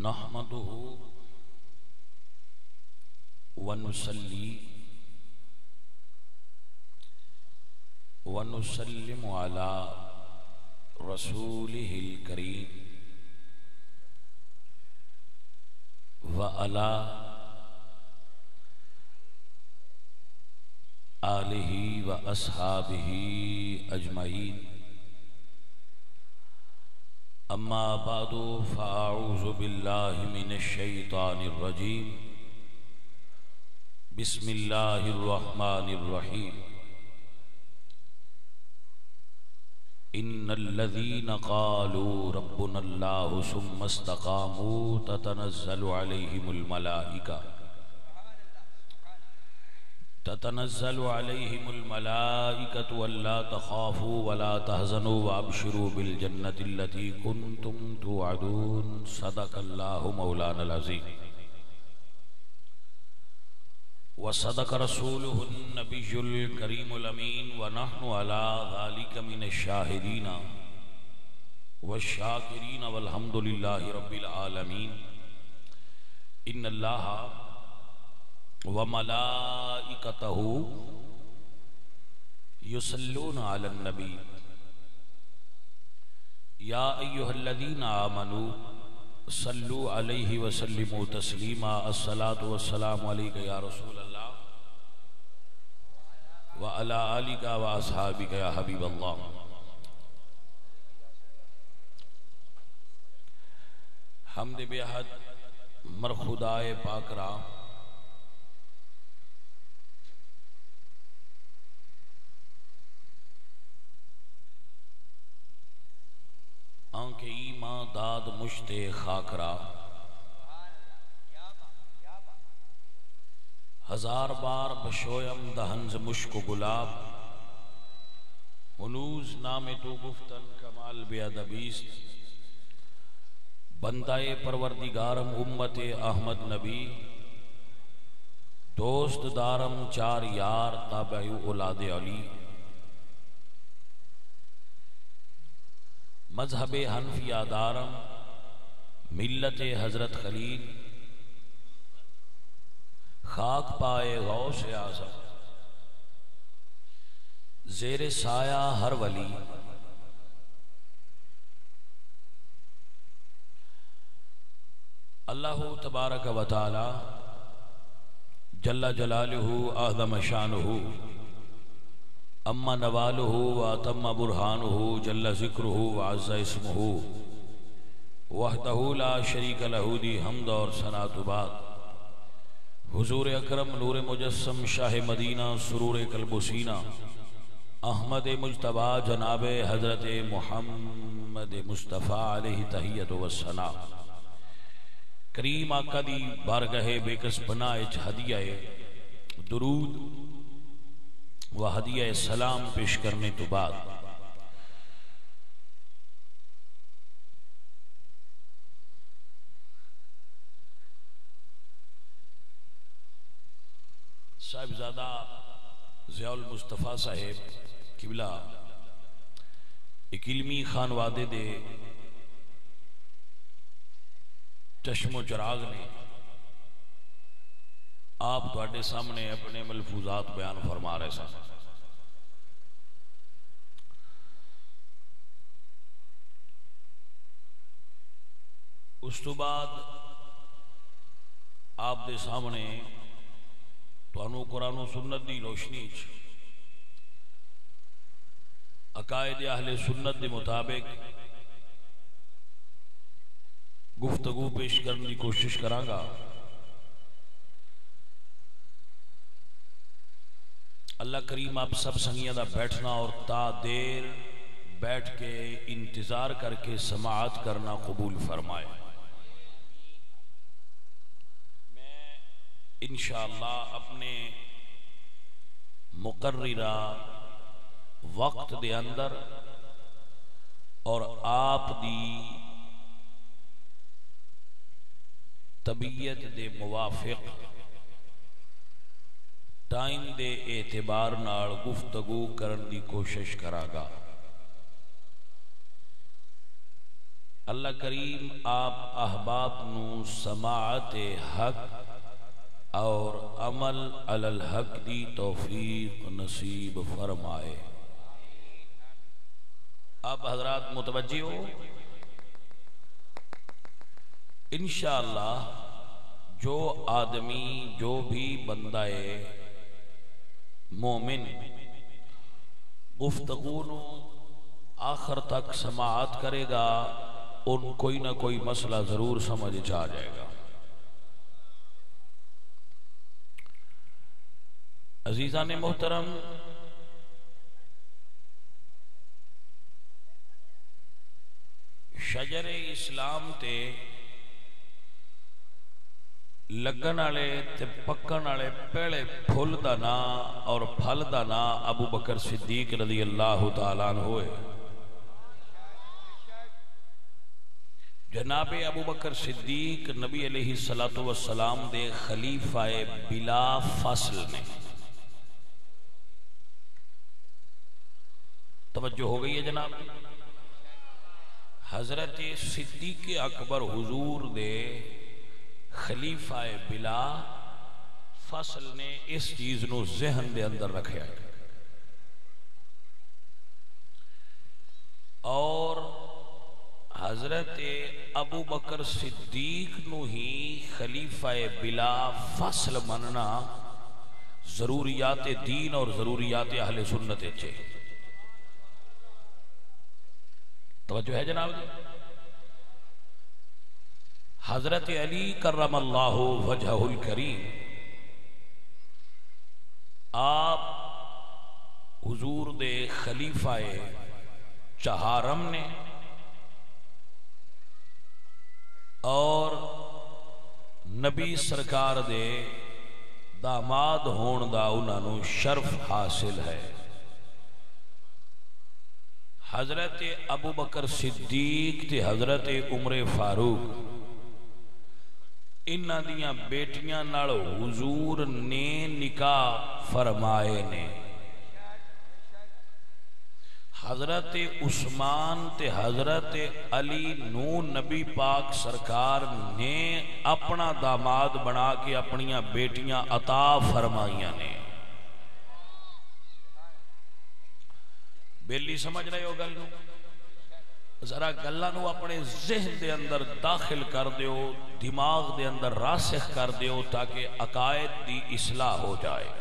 نحمده ونصلي ونسلم على رسوله الكريم وعلى آلہ واصحابہ اجمعین اما بعد فاعوذ باللہ من الشیطان الرجیم بسم اللہ الرحمن الرحیم ان الذین قالوا ربنا اللہ ثم استقاموا تتنزل علیہم الملائکة ولا تخافوا ولا تحزنوا وابشروا بالجنة التي كنتم توعدون صدق اللہ مولانا العظیم وصدق رسوله النبي الكريم الأمين ونحن على ذلك من الشاهدين والشاكرين والحمد لله رب العالمين إن الله وملائكته يصلون على النبي يا أيها الذين آمنوا صلوا علیہ وسلموا تسلیما الصلاة والسلام علیک یا رسول اللہ وعلی آلک واصحابک یا حبیب اللہ. حمد بیحد مر خدائے پاک را آنکھ ایمان داد مشت خاکرا ہزار بار بشویم دہنز مشک و گلاب ہنوز نام تو گفتن کمال بیادبیست بندہ پروردگارم امت احمد نبی دوست دارم چار یار تابع اولاد علی مذہب حنفیہ دارم ملت حضرت خلیل خاک پائے غوث اعظم زیر سایہ ہر ولی اللہ تبارک و تعالی جل جلالہ اعظم شانہ اما نوالہ واتم برہانہ جل ذکرہ وعز اسمہ وحدہ لا شریک لہ دی حمد اور ثنا تو بعد حضور اکرم نور مجسم شاہ مدینہ سرور قلب و سینہ احمد مجتبی جناب حضرت محمد مصطفیٰ علیہ تحیت و ثنا کریم آقا دی بارگاہ بے کس پناہ ہدیہ درود و ہدیہ سلام پیش کرنے تو بعد صاحبزادہ ضیاء المصطفیٰ صاحب قبلہ ایک علمی خانوادے دے چشم و چراغ نے آپ تواڈے سامنے اپنے ملفوظات بیان فرما رہے سن. اس تو بعد آپ دے سامنے تانوں قرآن و سنت دی روشنی عقائد اہل سنت دے مطابق گفتگو پیش کرنے کی کوشش کراں گا. اللہ کریم آپ سب سنگیاں دا بیٹھنا اور تا دیر بیٹھ کے انتظار کر کے سماعت کرنا قبول فرمائے. میں انشاءاللہ اپنے مقررہ وقت دے اندر اور آپ دی طبیعت دے موافق ٹائم دے اعتبار نال گفتگو کرن دی کوشش کراں گا. اللہ کریم آپ احباب نو سماعت حق اور عمل علی الحق دی توفیق نصیب فرمائے۔ آپ حضرات متوجہ ہو، انشاءاللہ جو آدمی جو بھی بندہ مومن گفتگو نو آخر تک سماعت کرے گا، ان کوئی نہ کوئی مسئلہ ضرور سمجھ جا جائے گا۔ عزیزان محترم، شجر اسلام تے لگن والے تے پکن والے پہلے پھل دا نام اور پھل دا نام ابو بکر صدیق رضی اللہ تعالیٰ عنہ ہوئے۔ جناب ابو بکر صدیق نبی علیہ السلام دے خلیفہ بلا فصل نے، توجہ ہو گئی ہے جناب، حضرت صدیق اکبر حضور دے خلیفہ بلا فصل نے اس چیز نو ذہن دے اندر رکھیا ہے، اور حضرت ابو بکر صدیق نو ہی خلیفہ بلا فصل مننا ضروریات دین اور ضروریات اہل سنت چے۔ توجہ ہے جناب جی؟ حضرت علی کرم اللہ وجہہ الکریم، آپ حضور دے خلیفہ چہارم نے اور نبی سرکار دے داماد ہون دا انہوں شرف حاصل ہے۔ حضرت ابو بکر صدیق تے حضرت عمر فاروق انہاں دیاں بیٹیاں نال حضور نے نکاح فرمائے نے۔ حضرت عثمان تے حضرت علی نو نبی پاک سرکار نے اپنا داماد بنا کے اپنیاں بیٹیاں عطا فرمائیاں نے۔ بیلی سمجھ رہے ہو گل نو؟ ذرا گلہ نو اپنے ذہن دے اندر داخل کر دیو، دماغ دے اندر راسخ کر دیو تاکہ عقائد دی اصلاح ہو جائے۔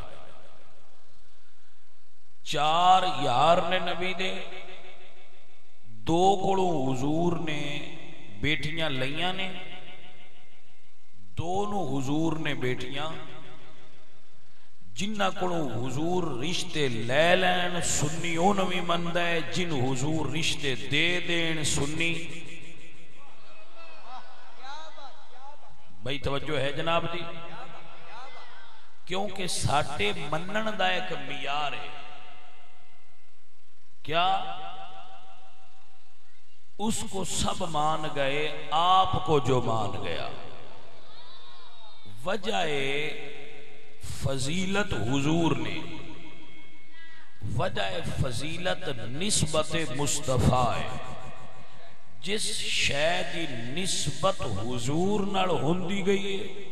چار یار نے نبی دے، دو کڑوں حضور نے بیٹیاں لیاں نے، دونوں حضور نے بیٹیاں، جنہ کڑوں حضور رشتے لے لین سنی انہوں بھی مند ہے، جن حضور رشتے دے دین سنی۔ بھائی توجہ ہے جناب دی؟ کیونکہ ساٹے منن دا ایک معیار ہے، کیا اس کو سب مان گئے، آپ کو جو مان گیا۔ وجہ فضیلت حضور نے، وجہ فضیلت نسبت مصطفیٰ ہے، جس شے دی نسبت حضور نال ہوندی گئی ہے،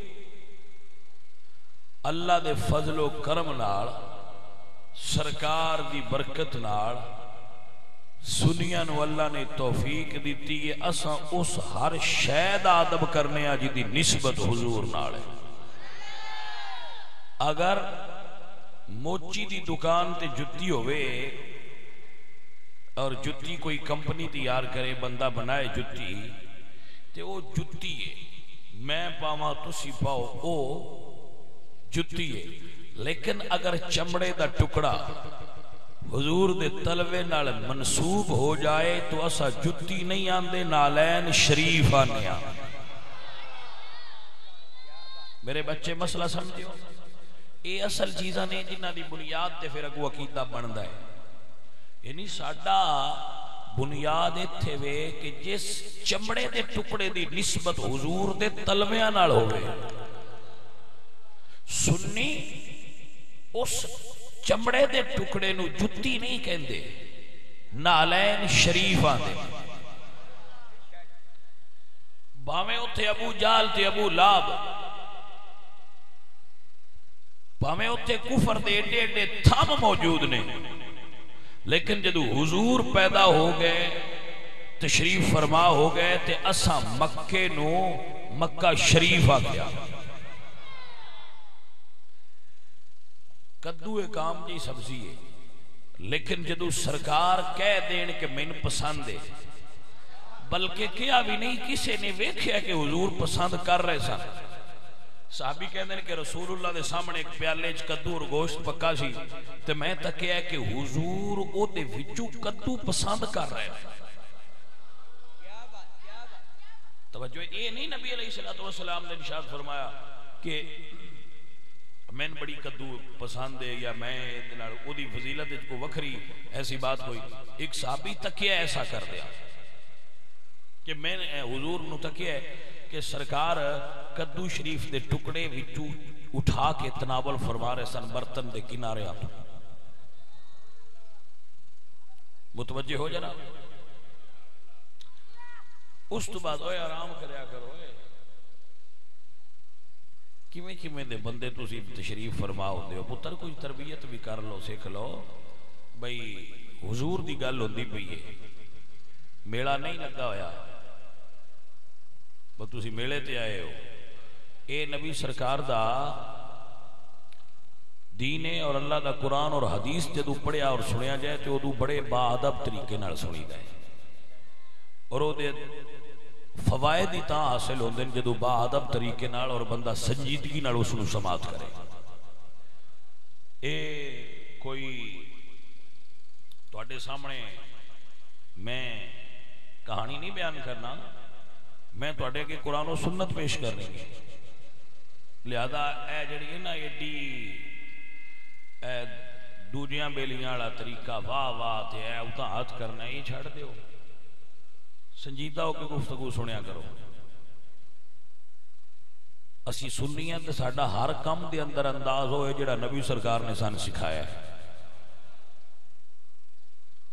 اللہ دے فضل و کرم نال سرکار دی برکت نال سنیاں نو اللہ نے توفیق دیتی ہے، اساں اس ہر شے دا ادب کرنے آ جی نسبت حضور نال ہے۔ اگر موچی دی دکان تے جتی ہوئے اور جتی کوئی کمپنی تیار کرے، بندہ بنائے جتی تے وہ جتی ہے، میں پاواں تسی پاؤ او جتی ہے، لیکن اگر چمڑے دا ٹکڑا حضور دے تلوے نال منسوب ہو جائے تو اسا جتی نہیں آندے، نالین شریف آنے آ۔ میرے بچے مسئلہ سمجھو، یہ اصل چیزاں نے جنہ دی بنیاد تے پھر اگو عقیدہ بندا ہے۔ یعنی ساڈا بنیاد ایتھے وے کہ جس چمڑے دے ٹکڑے دی نسبت حضور دے تلویاں نال ہوئے، سنی اس چمڑے دے ٹکڑے نو جتی نہیں کہندے، نالین شریف آندے۔ بھاویں اتھے ابو جال تے ابو لاب، بھاویں اتھے کفر دے ایڈے ایڈے تھم موجود نے، لیکن جدو حضور پیدا ہو گئے تشریف فرما ہو گئے تے اساں مکے نو مکہ شریف آ گیا. کدو ایک عام جی سبزی ہے، لیکن جدو سرکار کہہ دین کہ مین پسند ہے، بلکہ کیا بھی نہیں کسے نے ویکھیا کہ حضور پسند کر رہے سن. صحابی کہندے ہیں کہ رسول اللہ دے سامنے ایک پیالے چ کدو اور گوشت پکا سی تے میں تکیا کہ حضور او دے وچوں کدو پسند کر رہے ہیں. توجہ اے نہیں نبی علیہ الصلوۃ والسلام نے ارشاد فرمایا کہ میں بڑی کدو پسند ہے یا میں او دی فضیلت کو وکھری، ایسی بات کوئی. ایک صحابی تکیا ایسا کر دیا کہ میں حضور نو تکیا ہے کہ سرکار کدو شریف دے ٹکڑے وچوں اٹھا کے تناول فرما رہے سن برتن دے کنارے آپ. متوجہ ہو جناب. اس تو بعد اوے آرام کریا کرو، کیویں کیویں دے بندے تسی تشریف فرما ہوندے ہو، پتر کوئی تربیت بھی کر لو، سیکھ لو. بھئی حضور دی گل ہوندی پئی ہے، میلہ نہیں لگا ہویا، بس تسی میلے تے آئے ہو. اے نبی سرکار دا دین ہے اور اللہ دا قرآن اور حدیث جدو پڑھیا اور سنیا جائے تو ادو بڑے با ادب طریقے نال سنی جائے، اور او دے فوائد ہی تاں حاصل ہوندے جدو با ادب طریقے نال اور بندہ سنجیدگی نال اس نو سماعت کرے. اے کوئی تواڈے سامنے میں کہانی نہیں بیان کرنا، میں تواڈے کے قرآن و سنت پیش کر رہی ہوں. لہذا اے جڑی ہے نا ایڈی اے دوجیاں بیلیاں والا طریقہ واہ واہ تے اے اتاں ہاتھ کرنا ہی چھڑ دیو، سنجیدہ ہو کے گفتگو سنیا کرو. اسی سنی ہیں تے ساڈا ہر کم دے اندر انداز ہوئے جڑا نبی سرکار نے سان سکھایا ہے.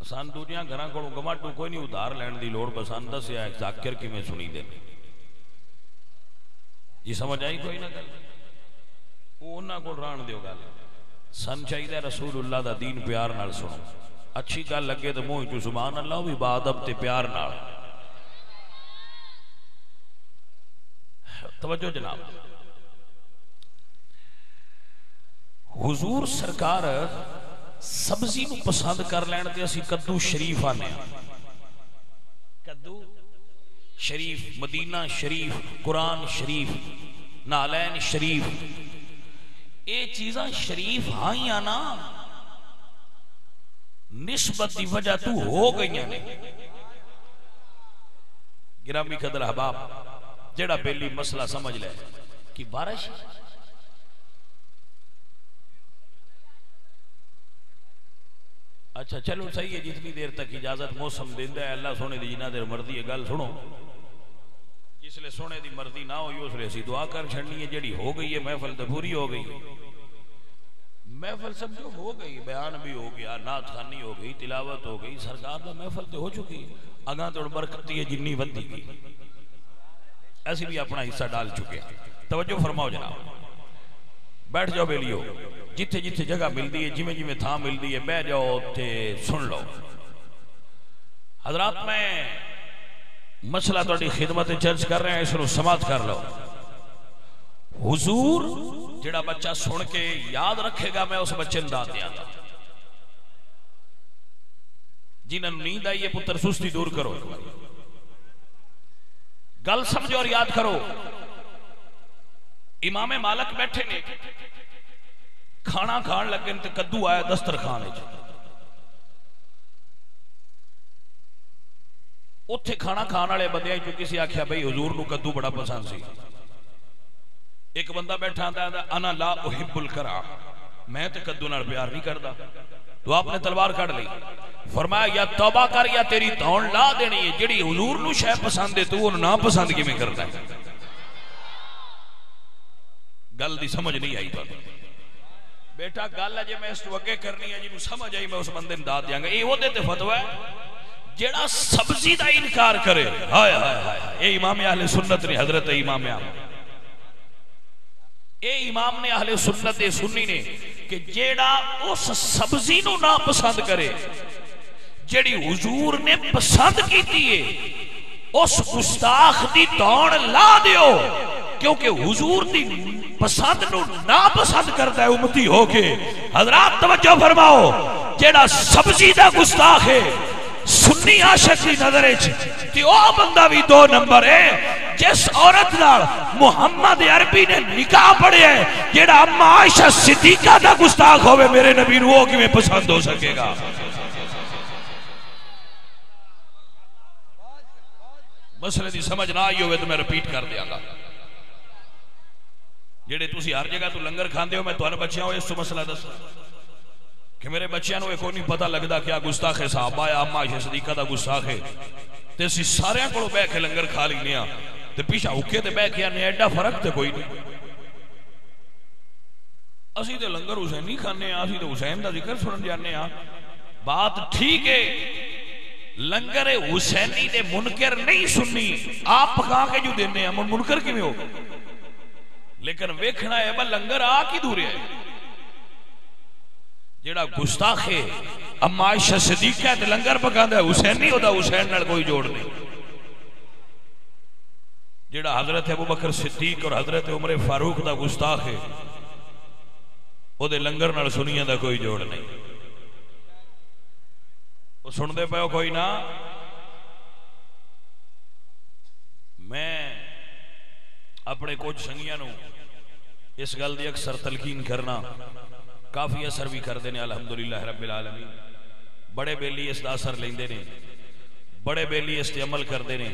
سان دوجیاں گھراں کولوں گماٹو کوئی نہیں ادھار لین دی لوڑ، بس ان دسیا ہے ذاکر کیویں سنی دے. جی سمجھ آئی کوئی نہ گل، او انہاں کول رہن دیو گل. سن چاہیے رسول اللہ دا دین پیار نال سنو، اچھی گل لگے تو منہ چ سبحان اللہ بھی با ادب تے پیار نال. توجہ جناب. حضور سرکار سبزی نو پسند کر لین تے اسی کدو شریف آنے، کدو شریف، مدینہ شریف، قرآن شریف، نالین شریف، اے چیزاں شریف ہائی آنا نسبت دی وجہ تو ہو گئی ہیں. گرامی قدر احباب، جڑا پہلی مسئلہ سمجھ لے کہ بارش اچھا چلو صحیح ہے، جتنی دیر تک اجازت موسم دیندہ ہے اللہ سونے دی جنہ دیر مرضی ہے گل سنو. جس لئے سونے دی مرضی نہ ہوئی اس لئے اسی دعا کر چھڑنی ہے. جڑی ہو گئی ہے محفل تو پوری ہو گئی، محفل سمجھو ہو گئی، بیان بھی ہو گیا، نعت خوانی ہو گئی، تلاوت ہو گئی، سرکار دا محفل تو ہو چکی ہے. اگاں تو برکتی ہے جنی ودی گئی، ایسی بھی اپنا حصہ ڈال چکے. توجہ فرماؤ جناب، بیٹھ جاؤ بیلیو، جتھے جتھے جگہ ملتی ہے، جمیں جمیں تھا ملتی ہے، بیٹھ جاؤ تے سن لو. حضرات میں مسئلہ تہاڈی خدمت چرچ کر رہے ہیں، اس کو سماعت کر لو. حضور جڑا بچہ سن کے یاد رکھے گا میں اس بچے نوں داد دیاں گا. جنہاں نوں نیند آئی ہے پتر سستی دور کرو، گل سمجھو اور یاد کرو. امام مالک بیٹھے نے، کھانا کھان لگے تے کدو آیا دسترخوان وچ. اوتھے کھانا کھان والے بندے جو کسی آکھیا بھئی حضور نو کدو بڑا پسند سی. ایک بندہ بیٹھا آندا انا لا احب الکرع، میں تے کدو نال پیار نہیں کردا. تو آپ نے تلوار کڑ لی، فرمایا یا توبہ کر یا تیری دھون لا دینی ہے. جڑی حضور نو شے پسند ہے تو وہ نا پسند کیویں کردا ہے؟ گل دی سمجھ نہیں آئی تو بیٹا گل ہے جی میں اس تو اگے کرنی ہے، جنوں سمجھ آئی میں اس بندے نوں داد دیاں گا. اے او دے تے فتوی ہے جیڑا سبزی دا انکار کرے، ہائے ہائے ہائے، اے امام اہل سنت نے، حضرت امام احمد، اے امام نے اہل سنت سنی نے کہ جیڑا اس سبزی نو نا پسند کرے جیڑی حضور نے پسند کیتی ہے، اس گستاخ دی دوڑ لا دیو، کیونکہ حضور دی پسند نو نا پسند کرتا ہے امتی ہو کے۔ حضرات توجہ فرماؤ، جیڑا سبزی دا گستاخ ہے سنی عاشق دی نظر تے او بندہ بھی 2 نمبر ہے۔ جس عورت نال محمد عربی نے نکاح پڑھیا ہے، جیڑا اما عائشہ صدیقہ دا گستاخ ہوئے میرے نبی نو کیویں پسند ہو سکے گا؟ مسئلے دی سمجھ نہ آئی ہوئے تو میں رپیٹ کر دیا گا۔ جیڑے تسی ہر جگہ تو لنگر کھاندے ہو، میں توانے بچیاں ہو اس تو مسئلہ دس کہ میرے بچیاں نو کوئی نہیں پتہ لگدا کیا گستاخ صحابہ یا اما عائشہ صدیقہ دا گستاخ ہے، تے اسی سارے کولوں بیٹھ کے لنگر کھا لینے ہاں تے پیچھے اوکے تے بیٹھ کے آنے، ایڈا فرق تے کوئی نہیں۔ اسی تے لنگر حسینی کھانے ہاں، اسی تے حسین دا ذکر سنن جانے ہاں، بات ٹھیک ہے۔ لنگر حسینی دے منکر نہیں سننی، آپ پکا کے جو دینے ہیں منکر کی میں ہو، لیکن ویکھنا ہے با لنگر آ کی دورے ہے۔ جیڑا گستاخ ہے اما عائشہ صدیقہ تے لنگر پکاندا ہے، حسین نہیں ہوتا، حسین نال کوئی جوڑ نہیں۔ جیڑا حضرت ابوبکر صدیق اور حضرت عمر فاروق دا گستاخ ہے، او دے لنگر نال سنیاں دا کوئی جوڑ نہیں۔ وہ سن دے پہو کوئی نہ؟ میں اپنے کچھ سنگیاں نو اس گل دی اکثر تلقین کرنا، کافی اثر بھی کر دینے الحمدللہ رب العالمین۔ بڑے بیلی اس دا اثر لیندے نے، بڑے بیلی اس تے عمل کر دینے،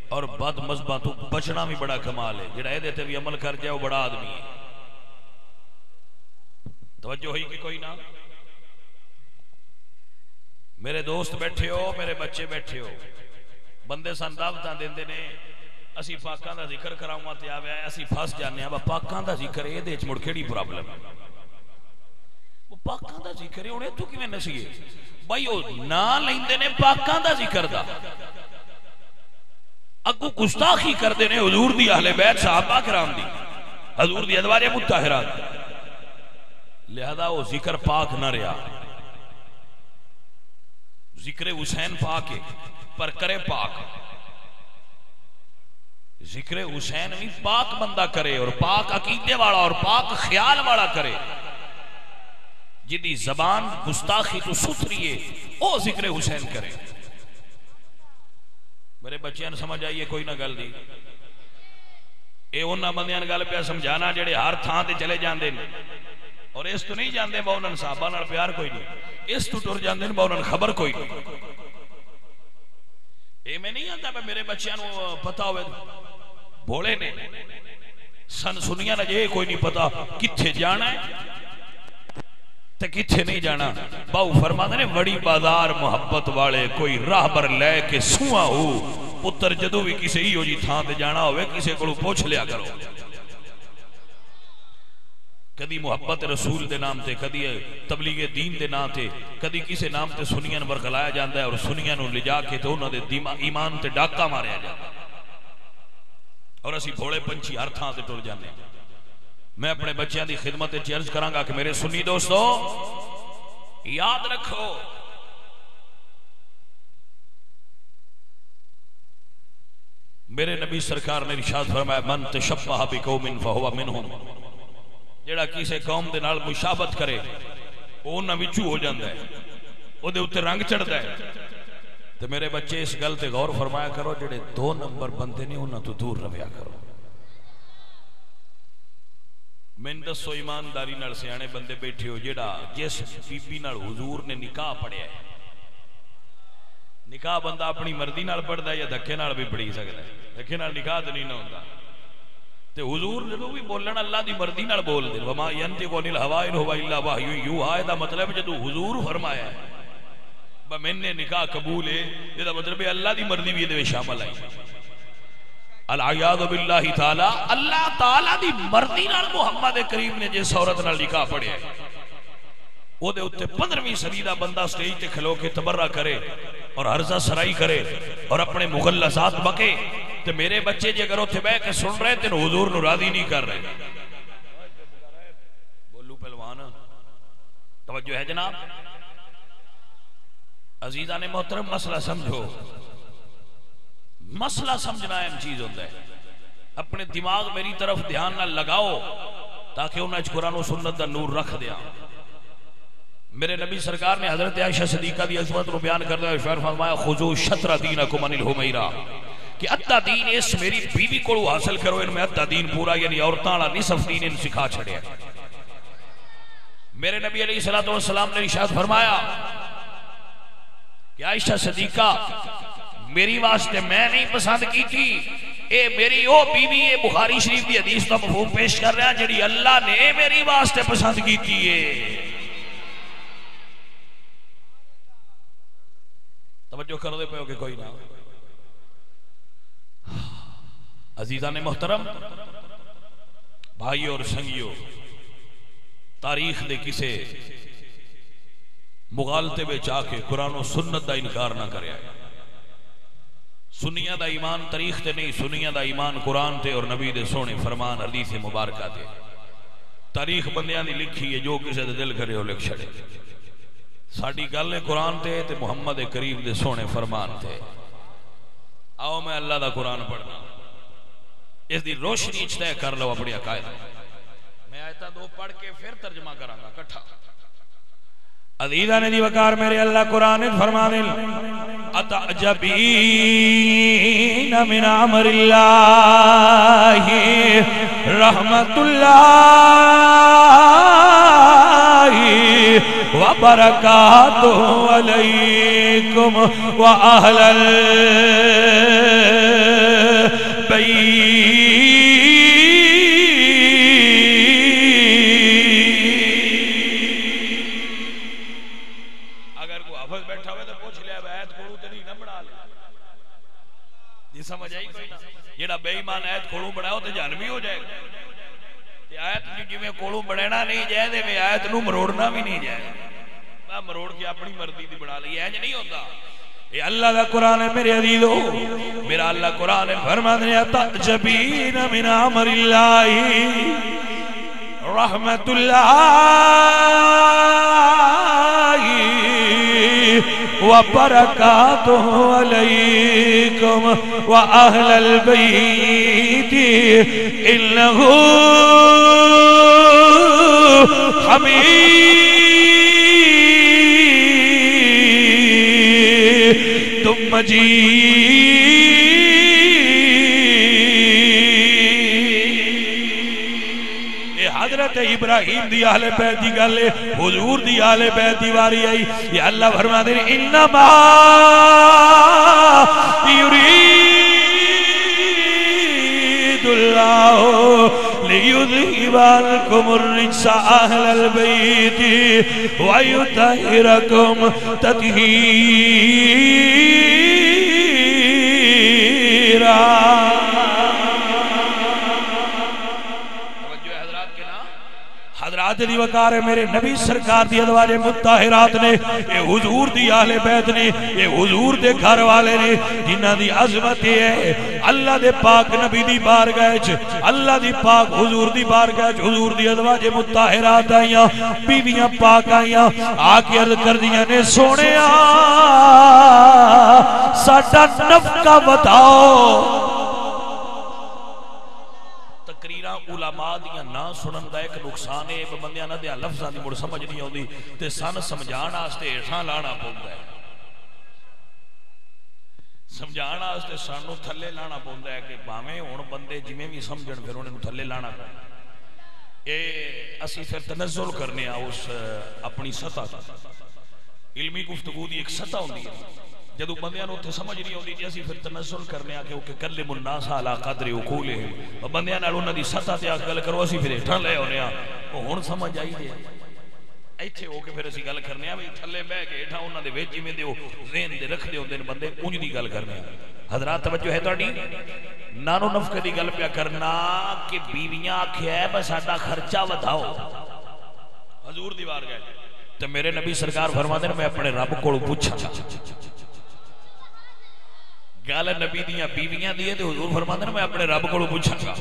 اور بد مذہباں تو بچنا بھی بڑا کمال ہے۔ جڑا اے دیتے بھی عمل کر جائے وہ بڑا آدمی ہے۔ توجہ ہوئی کہ کوئی نہ؟ میرے دوست بیٹھے ہو، میرے بچے بیٹھے ہو، بندے سن دعوتاں دیندے نے، اسی پاکاں دا ذکر کراواں تے آوے اسی پھس جانے ہاں۔ پاکاں دا ذکر اے دے وچ مڑ کیڑی پرابلم ہے؟ وہ پاکاں دا ذکر ہے، انہیں تو کیویں نسیے بھائی؟ او نا لیندے نے پاکاں دا ذکر دا، اگوں گستاخی کردے نے حضور دی اہل بیت صحابہ کرام دی، حضور دی ادوار مطہرات، لہذا وہ ذکر پاک نہ رہا۔ ذکر حسین پاک ہے پر کرے پاک، ذکر حسین بھی پاک بندہ کرے، اور پاک عقیدے والا اور پاک خیال والا کرے، جدی زبان گستاخی تو ستھری ہے او ذکر حسین کرے۔ میرے بچیاں سمجھ آئیے کوئی نہ گل دی؟ اے انہاں بندیاں گل پہ سمجھانا جڑے ہر تھان تے چلے جاندے نے، اور اس تو نہیں جاندے با انہاں صحابہ نال پیار کوئی نہیں، اس تو ٹر جاندے با انہاں خبر کوئی نہیں۔ اے میں نہیں آتا میرے بچیاں نو پتہ ہوئے بھولے نے، سن سنیاں نہ جے کوئی نہیں پتا کتھے جانا ہے تے کتھے نہیں جانا۔ باؤ فرماتے نے بڑی بازار محبت والے کوئی راہ بر لے کے سواں ہو، پتر جدو بھی کسے ہی ہو جی تھان تے جانا ہوئے کسے کو پوچھ لیا کرو۔ کدی محبت رسول دے نام تے، کدی تبلیغ دین دے نام تے، کدی کسے نام تے سنیاں برخلایا جاندہ ہے، اور سنیاں نو لے جا کے تو انہوں دے ایمان تے ڈاکہ ماریا جاندہ ہے، اور اسی بھوڑے پنچھی ہر تھان تے ٹر جانے۔ میں اپنے بچیاں دی خدمت عرض کراں گا کہ میرے سنی دوستو یاد رکھو، میرے نبی سرکار نے ارشاد فرمایا من تشبہ بقوم فہو منہم، جڑا کسی قوم دے نال مشابہت کرے وہ انہاں وچوں ہو جاندا ہے، او دے اوتے رنگ چڑھدا ہے۔ تے میرے بچے اس گل تے غور فرمایا کرو، جڑے 2 نمبر بندے نے انہاں تو دور رہیا کرو۔ میں دسو ایمانداری نال سیانے بندے بیٹھے ہو، جڑا جس بی بی نال حضور نے نکاح پڑھیا ہے، نکاح بندہ اپنی مرضی نال پڑھدا ہے یا دھکے نال بھی پڑھی سکدا ہے، دھکے نال نکاح تے نہیں نہ ہوندا۔ تے حضور جدو بھی بولنا اللہ دی مرضی نال بول دے، وما ينطق عن الهوى ان هو الا وحی یوحى، دا مطلب جدو حضور فرمایا ہے میں نے نکاح قبول ہے، یہ دا مطلب اللہ دی مرضی بھی یہ شامل آئی۔ العیاذ باللہ تعالی، اللہ تعالی دی مرضی نال محمد کریم نے جس عورت نال نکاح پڑھیا ہے، او دے اوتے 15ویں صدی دا بندہ سٹیج تے کھلو کے تبرہ کرے اور عرضہ سرائی کرے اور اپنے مغلظات بکے تو میرے بچے جی اگر اتنے بہ کے سن رہے تو حضور نو راضی نہیں کر رہے. بولو پہلوان توجہ ہے جناب. عزیزان محترم مسئلہ سمجھو. مسئلہ سمجھنا اہم چیز ہوتا ہے. اپنے دماغ میری طرف دھیان نہ لگاؤ تاکہ انہیں قرآن و سنت دا نور رکھ دیا. میرے نبی سرکار نے حضرت عائشہ صدیقہ دی عظمت کو بیان کرتے ہوئے ارشاد فرمایا خذوا شطر دینکم عن الحمیرہ کہ ادھا دین اس میری بیوی کو حاصل کرو ان میں ادھا دین پورا یعنی عورتاں والا نصف دین ان سکھا چھڑیا. میرے نبی علیہ الصلوۃ والسلام نے ارشاد فرمایا کہ عائشہ صدیقہ میری واسطے میں نہیں پسند کی تھی اے میری او بیوی اے بخاری شریف دی حدیث کا مفہوم پیش کر رہا جڑی اللہ نے میری واسطے پسند کی تھی. توجہ کر دے پہ ہو کہ کوئی نہ. عزیزان محترم بھائیو اور سنگیو تاریخ دے کسے مغالطے میں چاہ کے قرآن و سنت دا انکار نہ کرے. سنیاں دا ایمان تاریخ تے نہیں سنیاں دا ایمان قرآن تے اور نبی دے سونے فرمان حدیث مبارکہ تے. تاریخ بندیاں دی لکھی ہے جو کسے دے دل کرے ہو لکھ چھڑے. ساڑی گل ہے قرآن تے محمد کریم دے سونے فرمان تے. آؤ میں اللہ دا قرآن پڑھنا اس دی روشنی طے کر لو اپنی عقائد. میں آیتاں دو پڑھ کے پھر ترجمہ کراں گا کٹھا. عزیزان دی وقار میرے اللہ قرآن فرمانے اتعجبین من امر اللہ رحمت اللہ وبرکاتہ علیکم واہل البیت. سمجھ آئی کوئی نہ جیڑا بے ایمان آیت کھولوں بڑھاؤ تو جانوی ہو جائے گا. آیت جو میں کھولوں بڑھنا نہیں جائے دے میں آیت نو مروڑنا بھی نہیں جائے گا. مروڑ کے اپنی مرضی دی بڑھا لئی ہے نہیں ہوتا. یہ اللہ کا قرآن ہے میرے عزیزو. میرا اللہ قرآن ہے فرماتے ہیں تعجبین من امر اللہ رحمت اللہ وبرکاتہ علیکم واہل البیت انہ حمید مجید. حضرت ابراہیم دی اہل بیت دی گل ہے حضور دی اہل بیت دی واری آئی. یہ اللہ فرماتے ہیں انما یرید اللہ لیذہب عنکم الرجس اہل البیت ویطہرکم تطہیرا. حضرات دی وقار ہے میرے نبی سرکار دی ازواج مطہرات نے یہ حضور دی اہل بیت نے یہ حضور دے گھر والے نے جنہاں دی عظمت ہے اللہ دے پاک نبی دی بارگاہ وچ اللہ دی پاک حضور دی بارگاہ وچ حضور دی ازواج مطہرات آئیاں بیویاں پاک آئیاں آ کے عرض کردیاں نے سونیا ساڈا نفقہ بتاؤ. علماء دیاں نہ سنن دا ایک نقصان ہے بندیاں نہ دیاں لفظاں دی مڑ سمجھ نہیں آندی تے سن سمجھان واسطے ہیٹھاں لانا پوندا ہے. سمجھان واسطے سانو تھلے لانا پوندا ہے کہ بھاویں ہن بندے جویں بھی سمجھن پھر انہاں نوں تھلے لانا پوندا. اے اسی پھر تنزل کرنے اس اپنی سطح علمی گفتگو دی ایک سطح ہوندی ہے. جدو بندیاں نوں تے سمجھ نہیں آندی اسی پھر تنزل کرنے آ کہ کلم الناس علی قدر عقولہم بندیاں نال انہاں دی سطح تے گل کرو اسی پھر ہٹھاں لے اونے آ ہن سمجھ آئی دے ایتھے ہو کے پھر اسی گل کرنے آ تھلے بیٹھ کے ہٹھاں انہاں دے وچ جویں دیو ذہن دے رکھ دے ہوندے نے بندے اونج دی گل کرنے آ. حضرات توجہ ہے تہاڈی نانو نفقے دی گل پیا کرنا کہ بیویاں آکھیا ہے بس ساڈا خرچہ وداؤ حضور دی بارگاہ تے میرے نبی سرکار فرماتے ہیں میں اپنے رب کولوں پوچھاں گل نبی دیاں بیویاں دی ہے تے حضور فرماندے نے میں اپنے رب کولوں پوچھاں گا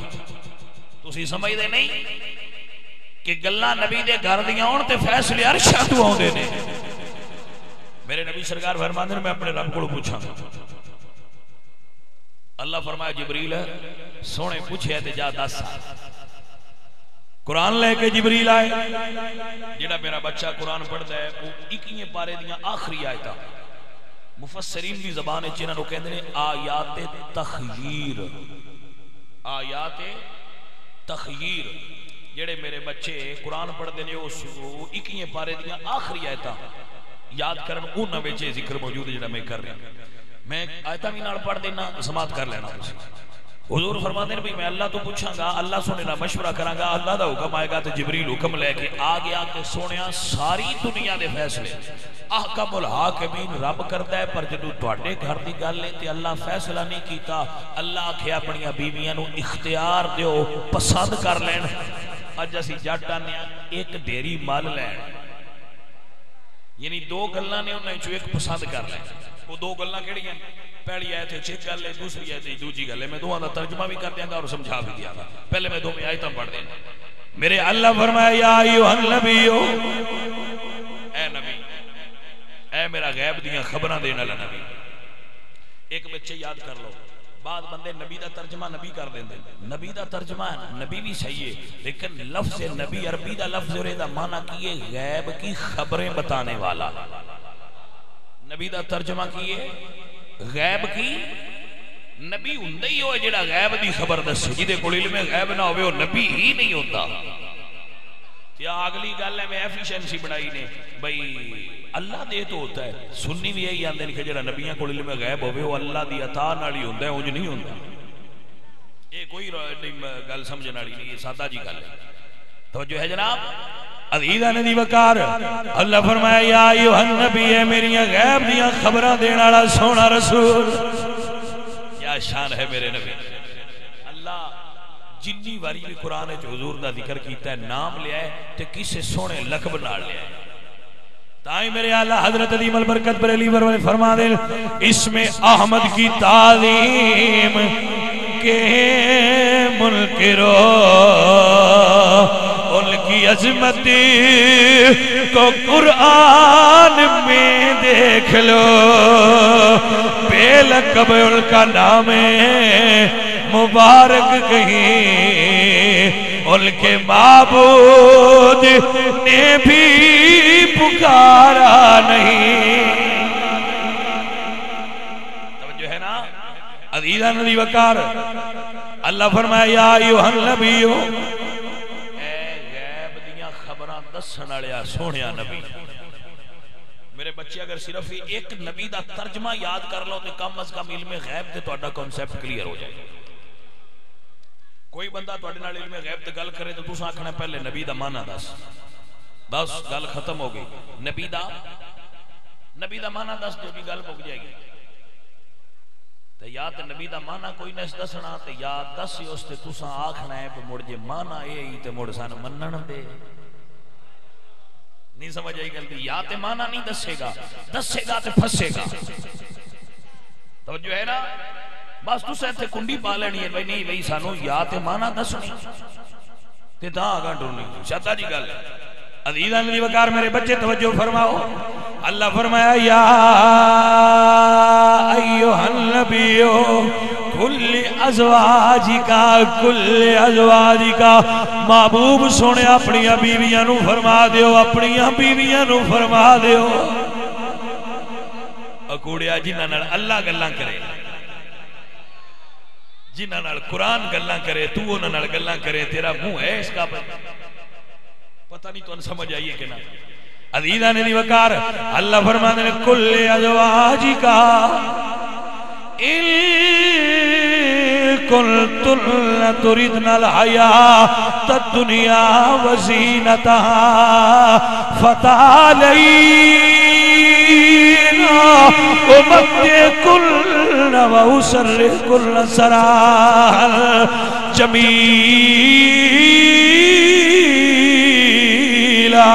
تسی سمجھدے نہیں کہ گلاں نبی دے گھر دیاں ہون تے فیصلے عرشاں تو آوندے نے میرے نبی سرکار فرماندے نے میں اپنے رب کولوں پوچھاں گا اللہ فرمایا جبریل سونے پوچھے تے جا دس قرآن لے کے جبریل آئے جڑا میرا بچہ قرآن پڑھتا ہے وہ 21 پارے دیاں آخری آیتاں مفسرین کی زبان ہے جنہاں نو کہندے نے آیات تخییر آیات تخییر جڑے میرے بچے قرآن پڑھتے ہیں وہ 21 پارے دیاں آخری آیتاں یاد کرن انہاں وچ ذکر موجود ہے جڑا میں کر رہا میں آیتاں بھی نال پڑھ دینا سماعت کر لینا حضور فرماتے ہیں میں اللہ تو پوچھاں گا اللہ سونے نہ مشورہ کراں گا اللہ دا حکم آئے گا تو جبریل حکم لے کے آ گیا کہ سونیا ساری دنیا دے فیصلے احکم الحاکمین رب کرتا ہے پر جدوں تواڈے گھر دی گل ہے تے اللہ فیصلہ نہیں کیتا اللہ آکھے اپنی بیویاں نو اختیار دیو پسند کر لین اج اسی جٹ آنے ایک ڈیری مال لین یعنی دو گلاں نے انہاں چوں ایک پسند کر لین وہ دو گلاں کیڑیاں پہلی آیت ہے چیک گل ہے دوسری آیت ہے دوسری گل ہے میں دوہاں دا ترجمہ بھی کر دیاں گا اور سمجھا بھی دیا گا پہلے میں دو میں آیتاں پڑھ دیں میرے اللہ فرمایا یا ایھا النبی اے نبی اے میرا غیب دیاں خبراں دین والا نبی ایک بچے یاد کر لو بعد بندے نبی دا ترجمہ نبی کر دیندے نبی دا ترجمہ نبی بھی صحیح ہے لیکن لفظ نبی عربی دا لفظ اور دا معنی کی ہے غیب کی خبریں بتانے والا نبی دا ترجمہ کی ہے غیب کی نبی ہوندے ہی ہوئے جڑا غیب دی خبر دسے جدے کول علم غیب نہ ہوئے وہ نبی ہی نہیں ہوتا کیا اگلی گل ہے میں ایفیشنسی بنائی نے بھئی اللہ دے تو ہوتا ہے سنی بھی یہی آندے کہ جڑا نبیاں کول علم غیب ہوئے وہ اللہ دی عطا نال ہی ہوندا ہے اونج نہیں ہوندا یہ کوئی گل سمجھن والی نہیں یہ سادہ جی گل ہے توجہ ہے جناب عزیزاں دی وقار اللہ فرمایا یا ایھا النبی اے میری غیب دیاں خبراں دین والا سونا رسول کیا شان ہے میرے نبی اللہ جنی واری بھی قرآن وچ حضور دا ذکر کیتا ہے نام لیا ہے تے کسے سونے لقب نال لیا ہے تائیں میرے اعلیٰ حضرت عظیم البرکت بریلوی ورولے فرما دے اس میں احمد کی تعظیم کے منکرو ان کی عظمت کو قرآن میں دیکھ لو بے لقب ان کا نام مبارک کہیں ان کے معبود نے بھی پکارا نہیں توجہ ہے نا عزیزان دی وقار اللہ فرمایا یا ایھا النبی دسن والیا سونیا نبی میرے بچے اگر صرف ایک نبی دا ترجمہ یاد کر لو تو کم از کم علم غیب تے تہاڈا کانسیپٹ کلیئر ہو جائے کوئی بندہ تہاڈے نال علم غیب تے گل کرے تو تساں آکھنا پہلے نبی دا معنی دس بس گل ختم ہو گئی نبی دا معنی دس جو بھی گل مک جائے گی تے یا تے نبی دا معنی کوئی نہ دسنا تے یا دس اس تے تساں آکھنا ہے مڑ جے معنی اے ہی تے مڑ سان منن دے نہیں سمجھ آئی گل دی یا تے معنی نہیں دسے گا تے پھسے گا توجہ ہے نا بس تو سے تے کنڈی پا لینی ہے بھئی نہیں بھئی سانو یا تے معنی دسنی تے تاں آگاں ڈرنی شادا جی گل عزیزان دی وقار میرے بچے توجہ فرماؤ اللہ فرمایا یا ایھا النبی کل ازواجکا محبوب سونے اپنی بیویاں نو فرما دیو اکوڑیا جنہاں نال اللہ گلاں کرے جنہاں نال قرآن گلاں کرے تو انہاں نال گلاں کرے تیرا منہ ہے اس کا پتہ نہیں تو سمجھ آئیے کہ نا عزیزان دی وقار اللہ فرماتے ہیں کل ازواجکا کنتن تردن الحیاۃ الدنیا وزینتہا فتعالینا امتعکن واسرحکن سراحا جمیلا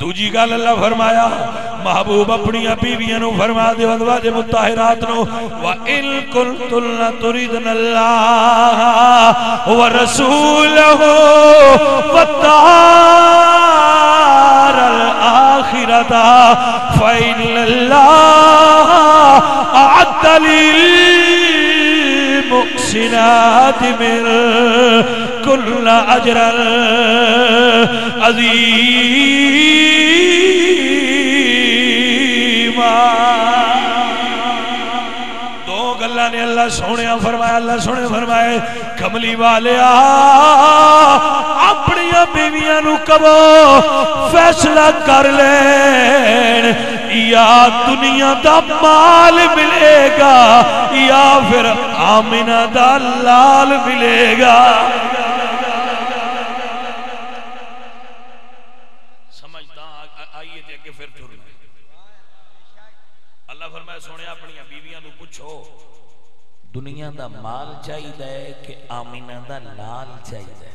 دوجی گل اللہ فرمایا محبوب اپنی بیویاں نو فرما دے ازواج مطہرات نو وَإِن كُنتُنَّ تُرِدْنَ اللَّهَ وَرَسُولَهُ وَالدَّارَ الْآخِرَةَ فَإِنَّ اللَّهَ أَعَدَّ لِلْمُحْسِنَاتِ مِنكُنَّ أَجْرًا عَظِيمًا دو گلاں نے اللہ سونے فرمائے کملی والیا اپنی بیویاں نو کہو فیصلہ کر لین یا دنیا دا مال ملے گا یا پھر آمنہ دا لال ملے گا سمجھتا آئیے دے کے پھر ٹرنا اللہ فرمائے سونے اپنی بیویاں نو پوچھو دنیا دا مال چاہیے کہ آمینہ دا لال چاہیے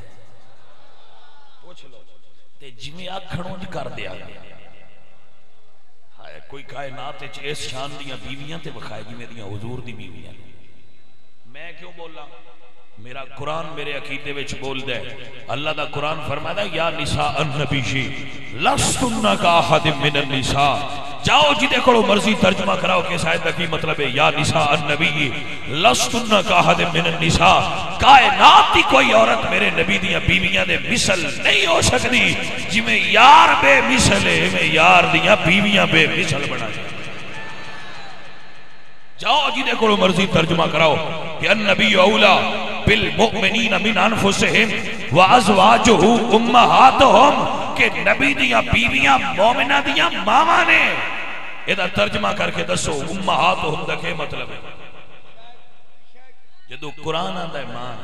پوچھ لو تے جمیں آکھڑوں جی کر دیا کوئی کائنات اس شان دیاں بیویاں تے بخائے جی میری حضور دی بیویاں میں کیوں بولا میرا قرآن میرے عقیدے وچ بول دے اللہ دا قرآن فرماتا یا نساء النبی جی لستن کا احد من النساء جاؤ جی دیکھو مرضی ترجمہ کراؤ کہ شاید کی مطلب ہے یا نساء النبی لستن کا احد من النساء کائنات کی کوئی عورت میرے نبی دیاں بیویاں دے مثل نہیں ہو سکتی جی میں یار بے مثل ہے میں یار دیاں بیویاں بے مثل بنا جاؤ جی دیکھو مرضی ترجمہ کراؤ کہ النبی اولا بالمؤمنین من انفسہم وازواجہ امہاتہم کہ نبی دیاں بیویاں مومنہ دیاں ماما نے یہ ترجمہ کر کے دسو امہاتہم دا کیا مطلب ہے جدو قرآن آندہ ہے ماں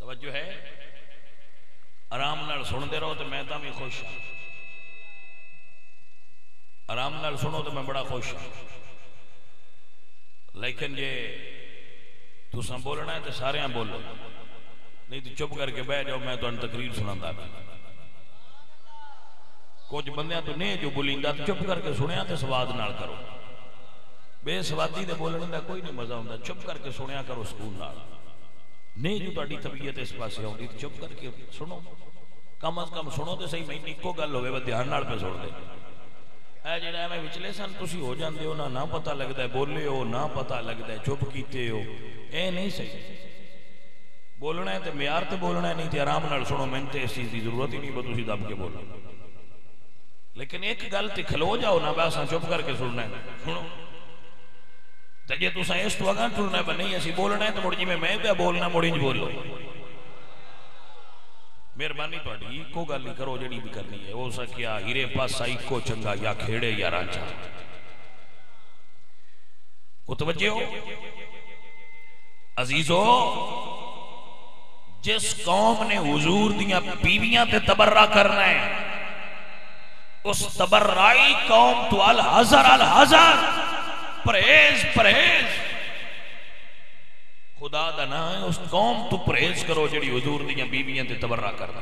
توجہ ہے آرام نال سن دے رہو تو میں تاں بھی خوش ہوں آرام نال سنو تو میں بڑا خوش ہوں لیکن یہ تساں بولنا ہے تو سارے ہاں بولو نہیں تو چپ کر کے بیٹھ جاؤ میں تو ان تقریر سناتا ہے کچھ بندیاں تو نہیں جو بولیندا تو چپ کر کے سنیا تو سواد نال کرو بے سوادی دے بولنے دا کوئی نہیں مزہ ہوندا چپ کر کے سنیا کرو سکون نال نہیں جو تہاڈی طبیعت اس پاسے ہوندی تو چپ کر کے سنو کم از کم سنو تو صحیح میں اکو گل ہوے دھیان نال پہ سن دے اے جڑا میں وچلے سن تسی ہو جاندے ہو نہ پتہ لگدا ہے بولے ہو نہ پتہ لگدا ہے چپ کیتے ہو اے نہیں صحیح بولنا ہے تے معیار تے بولنا ہے نہیں تے آرام نال سنو میں تے اس چیز دی ضرورت ہی نہیں بس تسی دب کے بولو لیکن ایک گل تے کھلو جاؤ نہ بس چپ کر کے سننا ہے سنو تے جے تساں اس تو اگاں ٹرنا ہے نہیں اسی بولنا ہے تے مڑ جی میں پہ بولنا مڑ انج بولو مہربانی تہاڈی کو گل نہیں کرو جڑی بھی کرنی ہے ہو سکیا ہیرے پاسا کو چنگا یا کھیڑے یا رانچا متوجہ ہو عزیزو جس قوم نے حضور دیاں بیویاں تے تبرہ کرنا ہے اس تبرعی قوم تو الحذر پرہیز خدا دا نہ ہے اس قوم تو پرہیز کرو جڑی حضور دیاں بیویاں تے تبرہ کرنا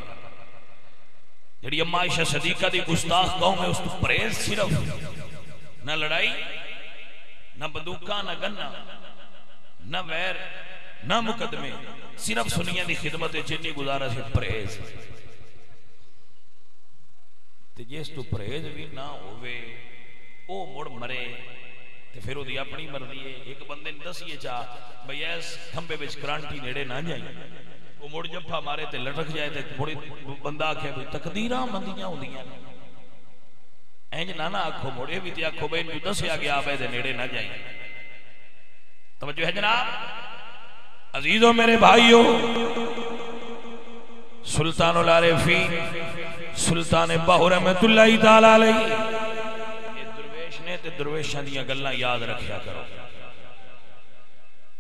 جڑی اما عائشہ صدیقہ دی گستاخ قوم ہے اس تو پرہیز صرف نہ لڑائی نہ بندوقاں نہ گنا نہ ویر نہ مقدمے صرف سنیاں دی خدمت جنی گزارا سے پرہیز تے جس تو پرہیز بھی نہ ہوئے او مڑ مرے تے پھر وہ دی اپنی مرضی ہے ایک بندے نے دسیے چاہ بھئی ایس کھمبے بچ کرانٹی نیڑے نہ جائیں وہ مڑ جفا مارے تے لٹک جائے تے بڑی بندہ آکھے بھئی تقدیرہ بندیاں ہوں دیاں اینج نانا آکھو مڑے بھی تے آکھو بھئی جو دسیا گیا آبے دے نیڑے نہ جائیں توجہ ہے جناب عزیزو میرے بھائیو سلطان العارفین سلطان باہو رحمت اللہ تعالیٰ علیہ درویش نے تے درویشاں دیاں گلاں یاد رکھیا کرو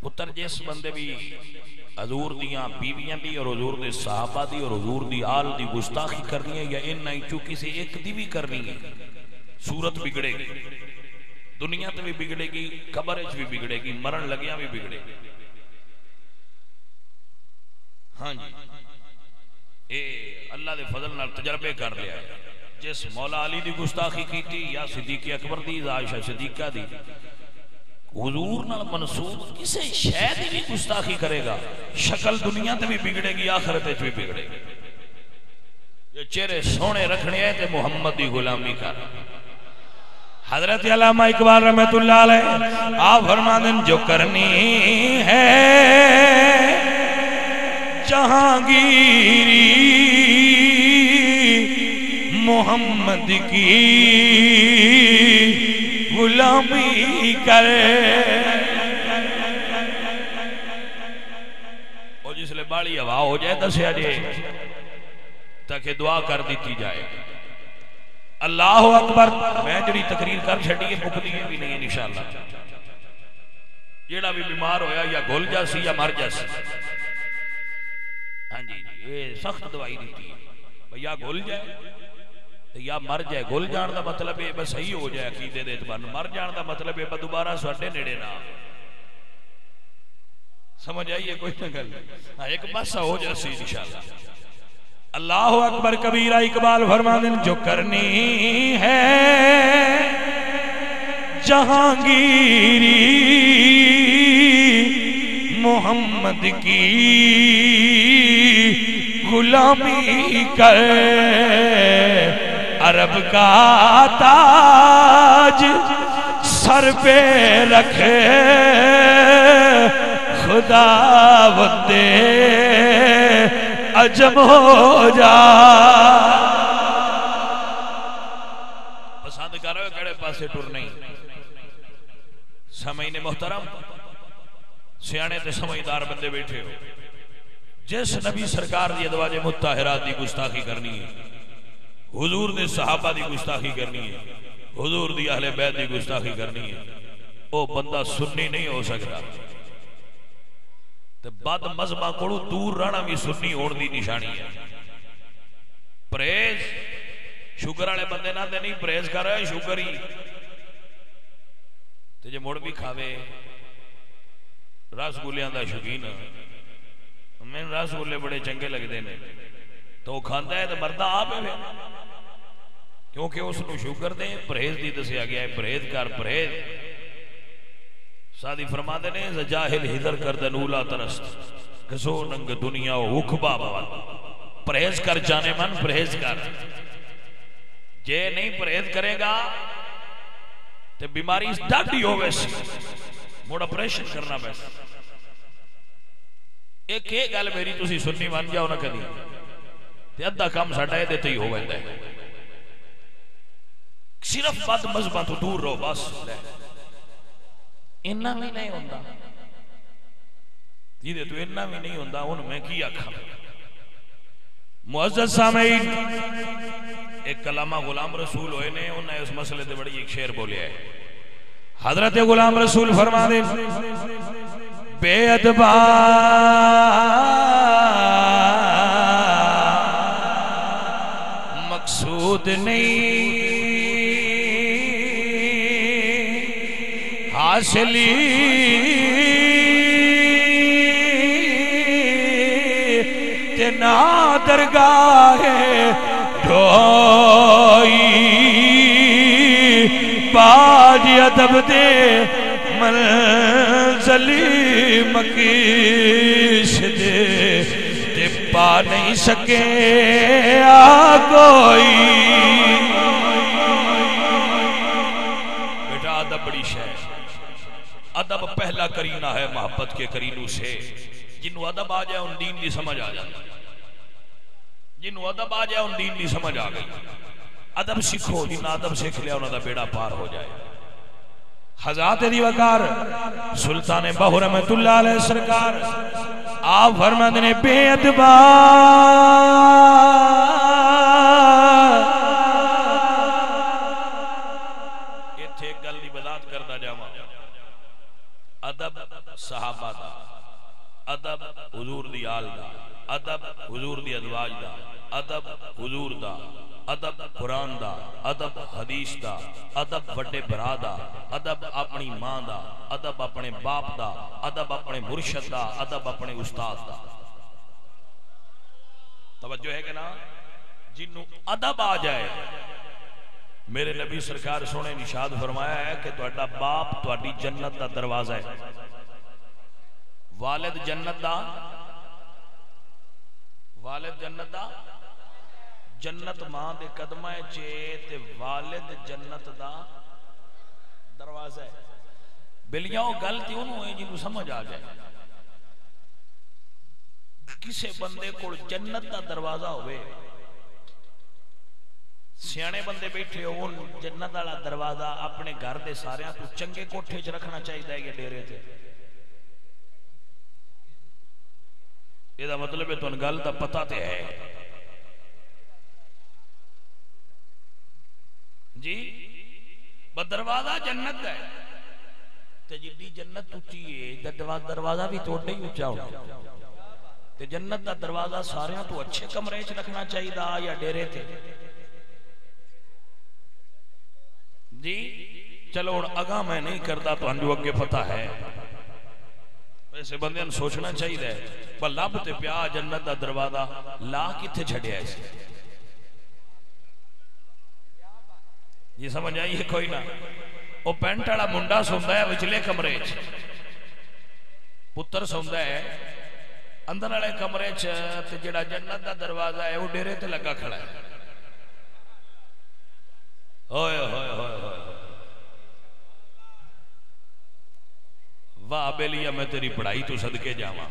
پتر جس بندے بھی حضور دیاں بیویاں دی اور حضور دے صحابہ دی اور حضور دی آل دی گستاخی کرنی ہے یا ان نہیں چونکہ سے ایک دی بھی کرنی ہے صورت بگڑے گی دنیا تے بھی بگڑے گی، قبر وچ بھی بگڑے گی، مرن لگیاں بھی بگڑے گی۔ ہاں جی، اے اللہ دے فضل نال تجربے کر لیا ہے۔ جس مولا علی دی گستاخی کیتی یا صدیق اکبر دی، عائشہ صدیقہ دی، حضور نال منسوب کسے شے دی بھی گستاخی کرے گا، شکل دنیا تے بھی بگڑے گی، آخرت وچ بھی بگڑے گی۔ جو چہرے سونے رکھنے ہیں تے محمد دی غلامی کر۔ حضرت علامہ اقبال رحمت اللہ علیہ آپ فرماندن جو کرنی ہے جہانگیری محمد کی غلامی کرے، اور جس لئے باڑی ہوا ہو جائے دسیا جائے تاکہ دعا کر دیتی جائے۔ اللہ اکبر۔ میں جڑی تقریر کر چھڑی مکدی بھی نہیں انشاءاللہ، جیڑا بھی بیمار ہویا یا گھل جاسی یا مر جاسی۔ ہاں جی، یہ سخت دوائی دیتی ہے، یا گھل جائے یا مر جائے۔ گھل جان دا مطلب ہے بس صحیح ہو جائے عقیدے دے اعتبار، مر جان دا مطلب ہے دوبارہ ساڈے نیڑے نہ۔ سمجھ آئیے کوئی نہ گل؟ ہاں ایک بس ہو جاسی انشاءاللہ۔ اللہ اکبر کبیرہ۔ اقبال فرماندن جو کرنی ہے جہانگیری محمد کی غلامی کر، عرب کا تاج سر پہ رکھے خدا وندے عجم ہو جا۔ پسند کر رہے ہو کڑے پاسے ٹور نہیں؟ سمعین محترم، سیانے تے سمجھدار بندے بیٹھے ہو، جس نبی سرکار دی ازواج مطہرات دی گستاخی کرنی ہے، حضور دے صحابہ دی گستاخی کرنی ہے، حضور دی اہل بیت دی گستاخی کرنی ہے، او بندہ سنی نہیں ہو سکتا۔ تے بد مذہباں کو دور رہنا بھی سنی ہون دی نشانی ہے۔ پریز شکر والے بندے نہ دے نہیں پریز کر رہے شکر ہی تے جے مڑ بھی کھاوے رس گلیاں دا شوقین، میں رس گلے بڑے چنگے لگدے نے تو وہ کھاندا ہے تے مردا آپ ہے، کیونکہ اس نو شکر دے پرہیز دی دسیا گیا ہے، پرہیز کر پرہیز۔ سادی فرماتے نے جاہل ہدر کردن اولا ترست گزو ننگ دنیا و حکبہ بوال، پرہیز کر جانے من پرہیز کر، جے نہیں پرہیز کرے گا تو بیماری ڈاڈی ہو ویسی موڑا پریشن کرنا ویسا۔ ایک گل میری تسی سننی مان جاؤ نہ کدی تے ادھا کام ساڈا دیتے ہی ہو ویندا ہے، صرف بد مذہباں تو دور رہو بس، انہاں بھی نہیں ہوندا جیدے تو انہاں بھی نہیں ہوندا ان میں کی آکھاں۔ معزز سامعین، ایک کلامہ غلام رسول ہوئے نے، انہوں نے اس مسئلے تے بڑی ایک شعر بولے ہے۔ حضرت غلام رسول فرما دے بے ادبا مقصود نہیں حاصلی تینا درگاہ ڈھوئی باج ادب دے منزلی مکیش دے تے پا نہیں سکے کوئی۔ بیٹا ادب بڑی شے، ادب پہلا کرینہ ہے محبت کے کرینوں سے، جنہوں ادب آ جائے ان دین دی سمجھ آ جائے، جنہوں ادب آ جائے ان دین دی سمجھ آ گئی۔ ادب سکھو، جن ادب سکھ لیا انہوں دا بیڑا پار ہو جائے۔ حضرات دی وقار سلطان بہو رحمت اللہ علیہ سرکار آپ فرماتے نے بے ادبا ایتھے ایک گل دی وضاحت کردا جاواں۔ ادب صحابہ دا، ادب حضور دی آل دا، ادب حضور دی ازواج دا، ادب حضور دا، ادب قرآن دا، ادب حدیث دا، ادب وڈے برا دا، ادب اپنی ماں دا، ادب اپنے باپ دا، ادب اپنے مرشد دا، ادب اپنے استاد دا. توجہ ہے کہ نا؟ جنوں ادب آ جائے، میرے نبی سرکار سونے نشاد فرمایا ہے کہ تہاڈا باپ تہاڈی جنت دا دروازہ ہے. والد جنت دا، والد جنت دا، جنت ماں دے قدمہ چے تے والد جنت دا دروازہ ہے. بلیاں گلتی انہوں ہے جنہوں سمجھ آ جائے. کسے بندے کو جنت دا دروازہ ہوئے، سیانے بندے بیٹھے ہو، جنت والا دروازہ اپنے گھر دے سارے تو چنگے کوٹھے چ رکھنا چاہیے یہ ڈیرے تے. یہ دا مطلب ہے تو ان گل دا پتہ تے ہے جی. دروازہ جنت ہے تے جدی جنت اچھی ہے دروازہ بھی توڑنے ہی اچھا ہو. تے جنت دا دروازہ سارے تو اچھے کمرے چ رکھنا چاہیے یا ڈیرے تے جی. چلو اور اگاں میں نہیں کرتا تو انجو اگے پتہ ہے. ویسے بندے نے سوچنا چاہیے پر لب تے پیا جنت دا دروازہ لا کتھے چھڑیا ہے. یہ سمجھ آئیے کوئی نہ؟ وہ پینٹ والا منڈا سوندا ہے وچلے کمرے چ، پتر سوندا ہے اندر والے کمرے چ، تے جڑا جنت دا دروازہ ہے وہ ڈیرے تے لگا کھڑا ہے. ہوئے ہوئے ہوئے ہوئے واہ بیلیا میں تیری پڑھائی تو صدقے جاواں.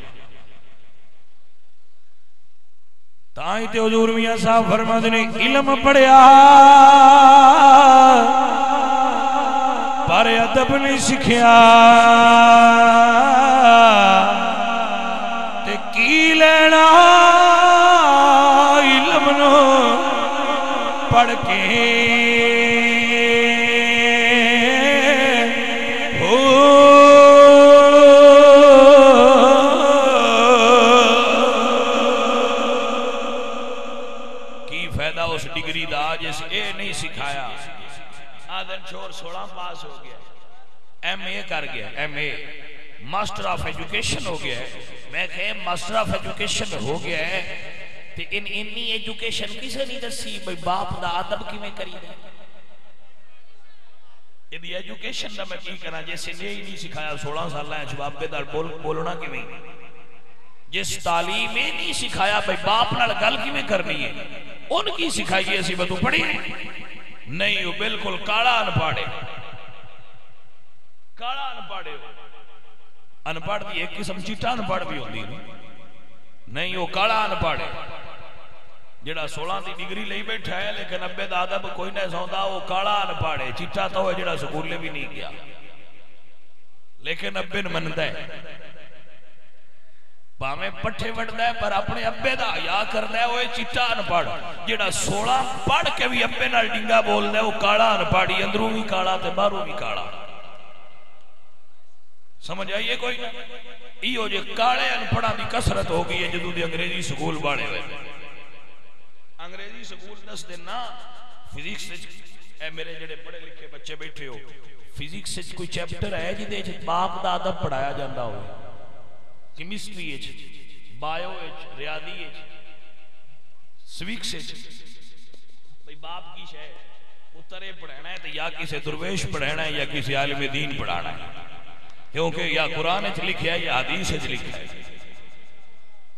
تائیں تے حضور میاں صاحب فرماندے نے علم پڑھیا پر ادب نہیں سکھیا تے کی لینا علم نو پڑھ کے. ڈگری دا جس اے نہیں سکھایا. آدھن چھوڑ 16 پاس ہو گیا، ایم اے کر گیا، M A master of education ہو گیا ہے. میں کہے ماسٹر آف ایجوکیشن ہو گیا ہے تے انی ایجوکیشن کسے نہیں دسی بھئی باپ دا ادب کی میں کری دے. یہ ایجوکیشن دا میں کی کرنا جیسے نہیں سکھایا 16 سال ہے جواب دار بولنا کی میں. جس تعلیم میں نہیں سکھایا بھئی باپ نال گل کی میں کرنی ہے ان کی سکھائیے اسی بتو پڑھی نہیں. وہ بالکل کاڑا انپاڑے، کاڑا انپاڑے ہو. انپاڑ دی ایک قسم چیٹا انپاڑ بھی ہوندی نہیں. وہ کاڑا انپاڑے جڑا 16 دی ڈگری لئی بیٹھا ہے لیکن ابے دا ادب کوئی نہ سوندا. وہ کاڑا انپاڑے چیٹا تو ہے جڑا سکولے بھی نہیں گیا لیکن ابے نے مندا ہے. پاویں پٹھے وڑدا ہے پر اپنے ابے دا حیا کردا ہے. وہ چٹا انپڑھ جڑا 16 پڑھ کے بھی ابے نال ڈنگا بولدا ہے وہ کاڑا انپڑھی، اندروں بھی کاڑا تے باہروں بھی کاڑا. سمجھ آئیے کوئی نہ؟ ایو جے کاڑے انپڑھاں دی کثرت ہو گئی ہے جدوں دی انگریزی سکول باڑے ہوئے. انگریزی سکول دس دن نا فزکس اے میرے جڑے پڑھے لکھے بچے بیٹھے ہو فزکس وچ کوئی چیپٹر ہے جدے وچ باپ دا ادب پڑھایا جاندا ہوئے. کیمسٹری ایچ، بایو ایچ، ریاضی ایچ، سویکس ایچ. بھئی باپ کی شے اترے پڑھانا ہے تو یا کسی درویش پڑھانا ہے یا کسی عالم دین پڑھانا ہے کیونکہ یا قرآن ایچ لکھیا ہے یا حدیث ایچ لکھیا ہے.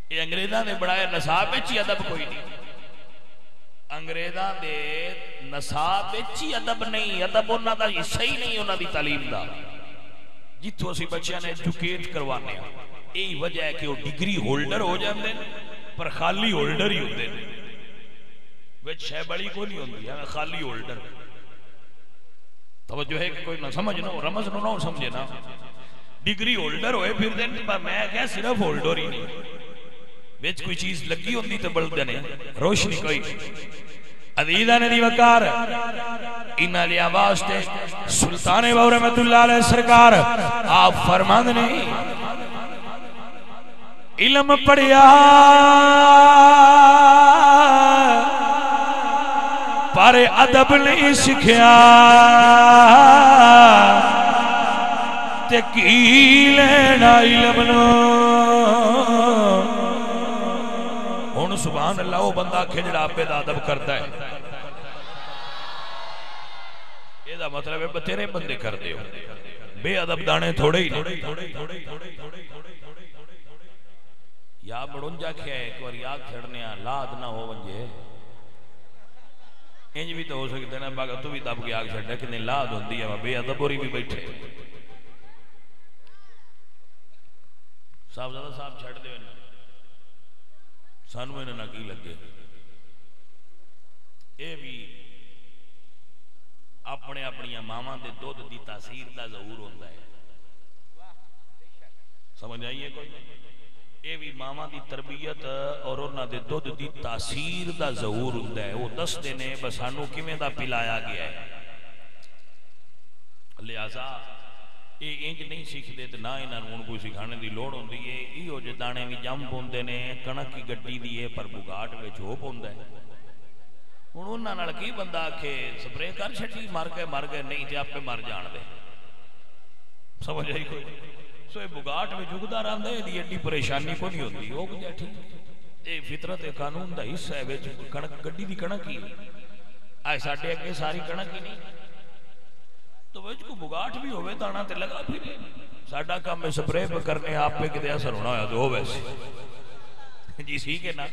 یہ انگریزاں نے بڑھایا نصاب ایچ ہی ادب کوئی نہیں. انگریزاں دے نصاب ایچ ہی ادب نہیں. ادب انہاں دا حصہ ہی نہیں انہاں دی تعلیم دا جتھوں اسی بچیاں نے ایجوکیٹ کروانے ہیں. یہی وجہ ہے کہ وہ ڈگری ہولڈر ہو جاندے پر خالی ہولڈر ہی ہوندے وچ شے بڑی کو نہیں ہوندی ہے خالی ہولڈر. توجہ ہے کہ کوئی نہ سمجھ نہ رمز نہ سمجھے نا. ڈگری ہولڈر ہوئے پھر دن پر میں کہا صرف ہولڈر ہی نہیں وچ کوئی چیز لگی ہوندی تے بلدے نے روشنی کوئی. عزیزان دی وقار انہاں لیا واسطے سلطان باو رحمت اللہ علیہ سرکار آپ فرماند نے علم پڑھیا پر ادب نہیں سکھیا تے کی لینا علم نو. ہن سبحان اللہ وہ بندہ کھجڑا آپے دا ادب کرتا ہے. یہ دا مطلب ہے بتیرے بندے کر دے ہو بے ادب دانے تھوڑے ہی یا بڑھن جا کیا ہے ایک بار یا کھڑنے لاد نہ ہو ونجے انج بھی تو ہو سکتے ہیں باگا تو بھی دب کے آگ چھڑا کہ نہیں لاد ہوندی ہے بے ادب اور بھی بیٹھے صاحب زیادہ صاحب چھڑ دے سانو انہیں نہ کی لگے. اے بھی اپنے اپنی ماما دے دودھ دی تاثیر دا ظہور ہوتا ہے. سمجھ آئیے کوئی اے بھی ماما دی تربیت اور انہاں دے دودھ دی تاثیر دا ظہور ہوتا ہے. وہ دس دینے بسانو کیویں دا پلایا گیا ہے. لہذا یہ انج نہیں سیکھتے تو نہ انہوں کوئی سکھانے دی لوڑ ہوندی ہے. ایہو جے دانے بھی جم پوندے نے کنک کی گڈی دی ہے پر بگاٹ وچ ہو پوندا ہے. ہن انہاں نال کی بندہ آکھے سپرے کر چھٹی مر گئے نہیں تے آپے مر جان دے. سمجھ آئی کوئی سو یہ بگاٹ میں جگدا رہندا ہے دی ایڈی پریشانی کو نہیں ہوندی. او کیا ٹھیک اے فطرت قانون دا حصہ ہے وچ کنک گڈی دی کنک ہی اے ساڈے اگے ساری کنک ہی نہیں تو وچ کو بگاٹ بھی ہوئے دانا تے لگا پھرے. ساڈا کام ہے سپرے کرنے آپ پہ کدے اثر ہونا ہویا تو ہو ویسے جی سی کہ نہ.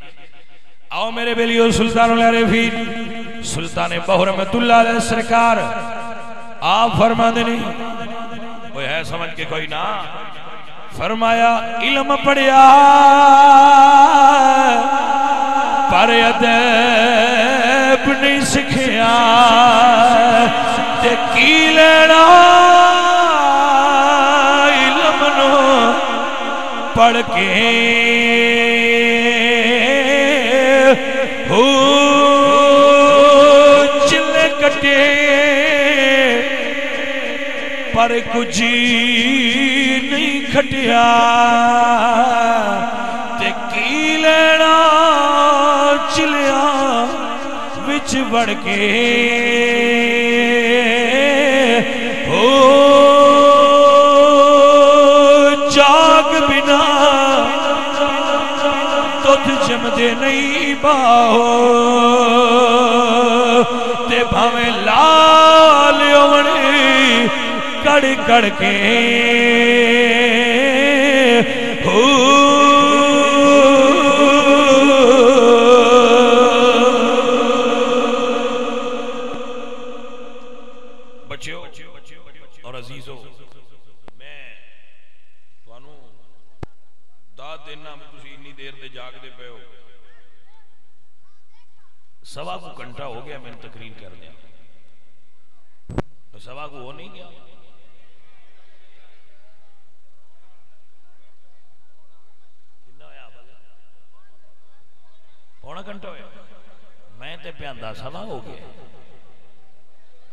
آؤ میرے بیلیو سلطان العارفین سلطان بہو رحمت اللہ علیہ سرکار آپ فرما دے نہیں کوئی ہے سمجھ کے کوئی نہ فرمایا علم پڑھیا پر ادب نہیں سکھیا تے کی لینا علم نو پڑھ کے چلے کٹے پر کچھ نہیں کھٹیا تے کی لینا چلیا وچ بڑھ کے جاگ بنا تجھ جمدے نہیں باہو تے بھاویں لال اوڑی کڑ کڑ کے بچیو اور عزیزو میں توانو داد دینا میں تسی انی دیر دے جاگ دے پہ ہو سوا کو گھنٹہ ہو گیا میں نے تقریر کر دیا سوا کو ہو نہیں گیا پونا گھنٹہ ہوئے میں تے پیاندہ سوا ہو گیا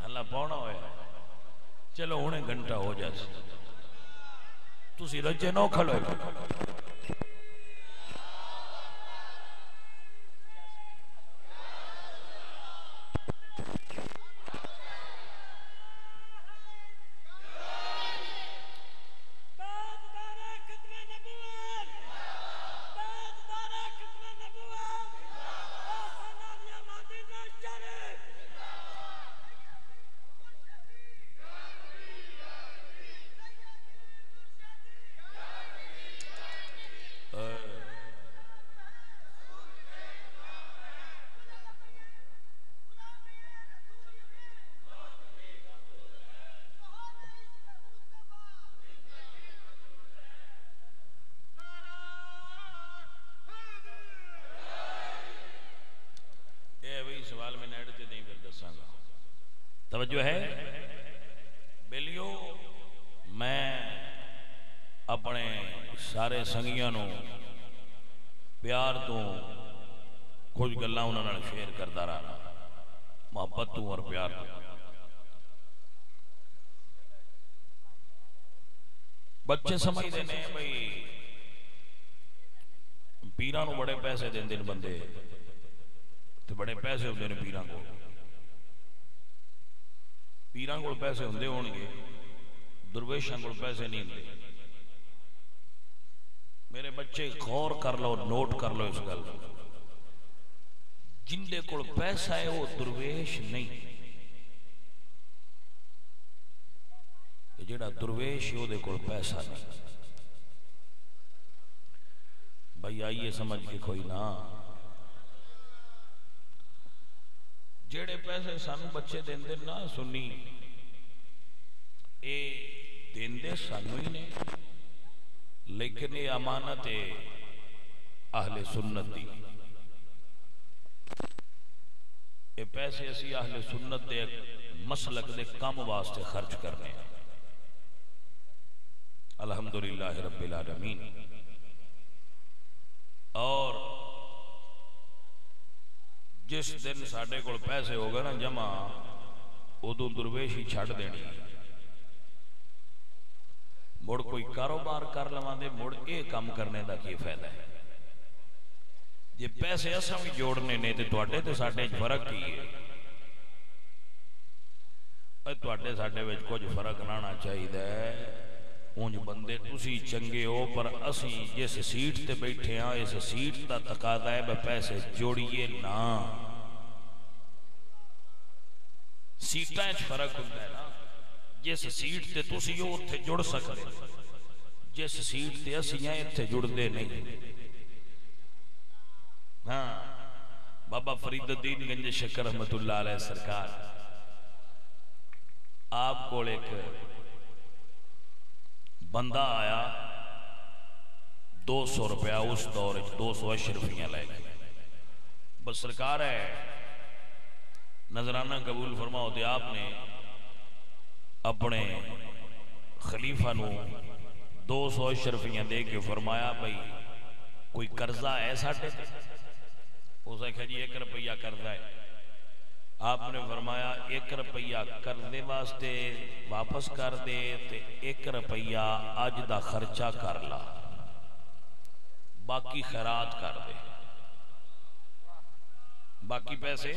اللہ پونا ہوئے چلو انہیں گھنٹہ ہو جائے تسی رجے نو کھلو توجہ ہے بیلیو میں اپنے سارے سنگیاں نو پیار تو کچھ گلاں انہاں نال شیئر کردا رہا محبت تو اور پیار تو بچے سمجھ دے نے بھئی پیراں نو بڑے پیسے دیندے نے بندے تے بڑے پیسے ہوندے نے پیراں کو پیراں کول پیسے ہوندے ہون گے، درویشاں کول پیسے نہیں ہوندے۔ میرے بچے غور کر لو، نوٹ کر لو اس گل، جن دے کول پیسہ ہے وہ درویش نہیں، جڑا درویش ہے وہ دے کول پیسہ نہیں۔ بھائی آئیے سمجھ کے کوئی نہ، جڑے پیسے سانو بچے دیندے نا سنی، اے دیندے سانو ہی نے، لیکن یہ امانت ہے اہل سنت دی۔ یہ پیسے اسی اہل سنت دے مسلک دے کام واسطے خرچ کرنے ہیں۔ الحمدللہ رب العالمین۔ اور جس دن ساڈے کول پیسے ہو گئے نا جمع، ادو درویشی چھڑ دینی، مڑ کوئی کاروبار کر لواں دے، مڑ اے کام کرنے دا کی فائدہ ہے؟ جے پیسے اساں بھی جوڑنے نے تے تواڈے تے ساڈے فرق کی ہے؟ اے تواڈے ساڈے وچ کچھ فرق نہ چاہیے۔ اونج بندے تسی چنگے ہو، پر اسی جس سیٹ تے بیٹھے ہاں اس سیٹ دا تقاضا ہے پیسے جوڑیے نا۔ سیٹاں وچ فرق ہوندا ہے نا، جس سیٹ تے تسی ہو اوتھے جڑ سکدے، جس سیٹ تے اسی ہیں ایتھے جڑدے نہیں۔ ہاں بابا فرید الدین گنج شکر رحمت اللہ علیہ سرکار، آپ کو ایک بندہ آیا، 200 روپیہ اس دور 200 اشرفیاں لے گئے، بس سرکار ہے نظرانہ قبول فرماؤ تے آپ نے اپنے خلیفہ نو 200 اشرفیاں دے کے فرمایا بھئی کوئی قرضہ ہے ساٹھے تے؟ اس نے کہا جی 1 روپیہ قرضہ ہے۔ آپ نے فرمایا 1 روپیہ قرضے واسطے واپس کر دے تے 1 روپیہ اج دا خرچہ کر لا، باقی خیرات کر دے، باقی پیسے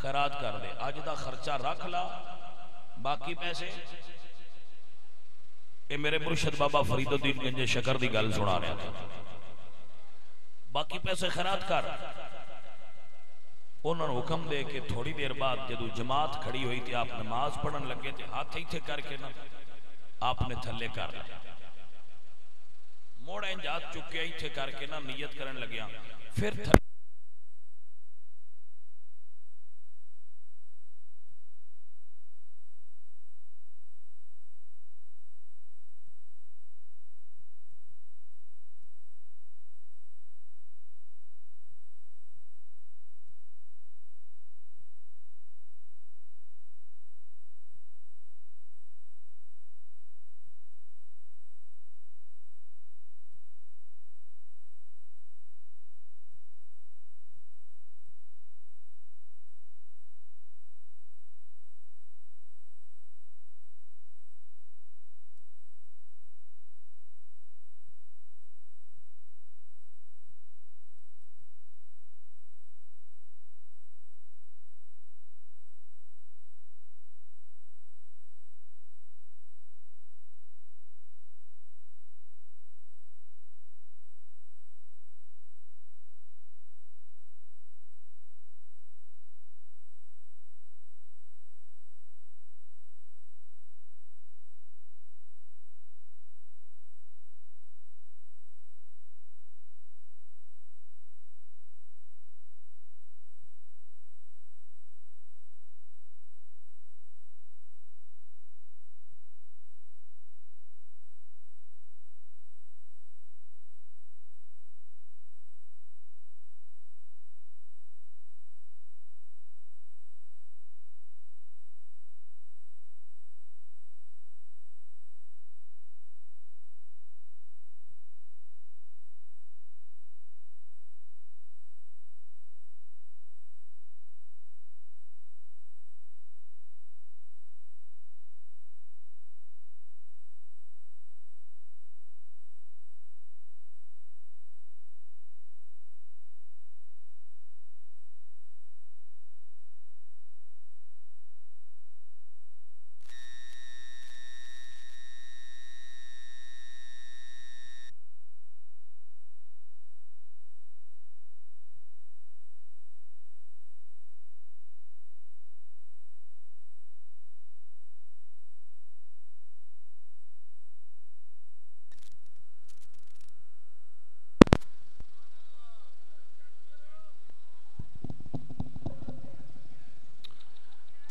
خیرات کر دے، اج دا خرچہ رکھ لا، باقی پیسے۔ اے میرے مرشد بابا فرید الدین گنج شکر دی گل سنا رہا تھا، باقی پیسے خیرات کر۔ انہوں نے حکم دے کہ تھوڑی دیر بعد جدو جماعت کھڑی ہوئی تھی، آپ نماز پڑھن لگے تھے، ہاتھ ہی تھے کر کے نا آپ نے تھلے کر لیا، موڑ انجات چکے ہی تھے کر کے نا نیت کرن لگیا، پھر تھلے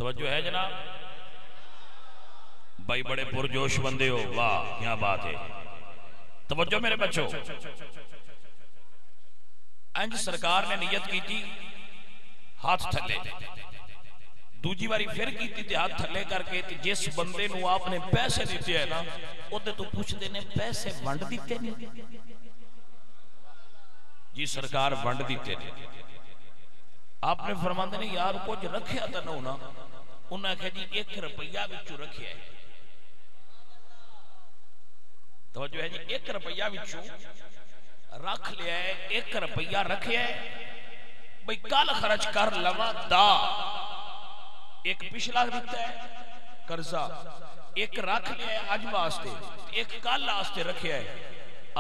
توجہ ہے جناب بھائی، بڑے پرجوش بندے ہو، واہ کیا بات ہے. توجہ میرے بچوں، انج سرکار نے نیت کی تھی ہاتھ تھلے، دوجی باری پھر کی تھی ہاتھ تھلے کر کے. جس بندے نو آپ نے پیسے دیتے ہیں نا، اوتے تو پوچھتے نے پیسے ونڈ دیتے نہیں؟ جی سرکار ونڈ دیتے نہیں. آپ نے فرماتے نے یار کچھ رکھیا تھا نہ ہونا، انہوں نے کہا جی 1 روپیہ وچوں رکھیا ہے. توجہ ہے جی، 1 روپیہ وچوں رکھ لیا ہے، 1 روپیہ رکھیا ہے بھئی کل خرچ کر لواں دا. ایک پچھلا دیتا ہے قرضہ، ایک رکھ لیا ہے اج واسطے، ایک کل واسطے رکھیا ہے.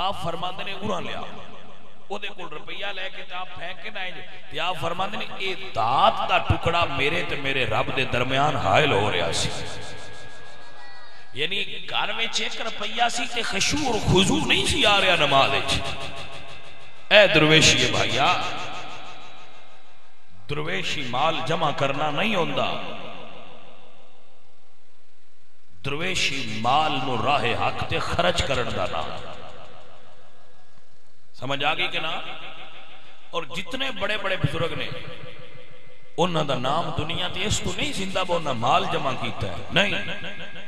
آپ فرماتے نے اڑا لیا، او دے کول روپیہ لے کے تے آپ پھینک کے نہ تے آپ فرماتے نے اے دات دا ٹکڑا میرے تے میرے رب دے درمیان حائل ہو رہا سی. یعنی گھر وچ 1 روپیہ سی تے خشوع اور خضوع نہیں سی آ رہا نماز وچ. اے درویشی بھائیا، درویشی مال جمع کرنا نہیں ہوندا، درویشی مال نو راہ حق تے خرچ کرن دا نام. سمجھ آگئی کہ نا؟ اور جتنے بڑے بڑے بزرگ نے انہاں دا نام دنیا تے اس تو نہیں زندہ با انہاں مال جمع کیتا ہے، نہیں،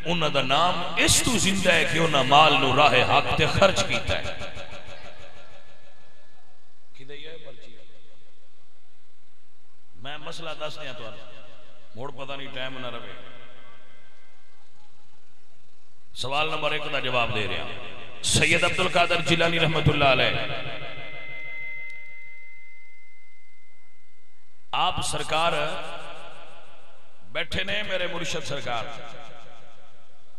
انہاں دا نام اس تو زندہ ہے کہ انہاں مال نو راہ حق تے خرچ کیتا ہے. میں مسئلہ دس دیا تو موڑ پتہ نہیں ٹائم نہ رہے. سوال نمبر 1 کا جواب دے رہے ہیں. سید عبدالقادر جیلانی رحمت اللہ علیہ، آپ سرکار بیٹھے نے میرے مرشد سرکار،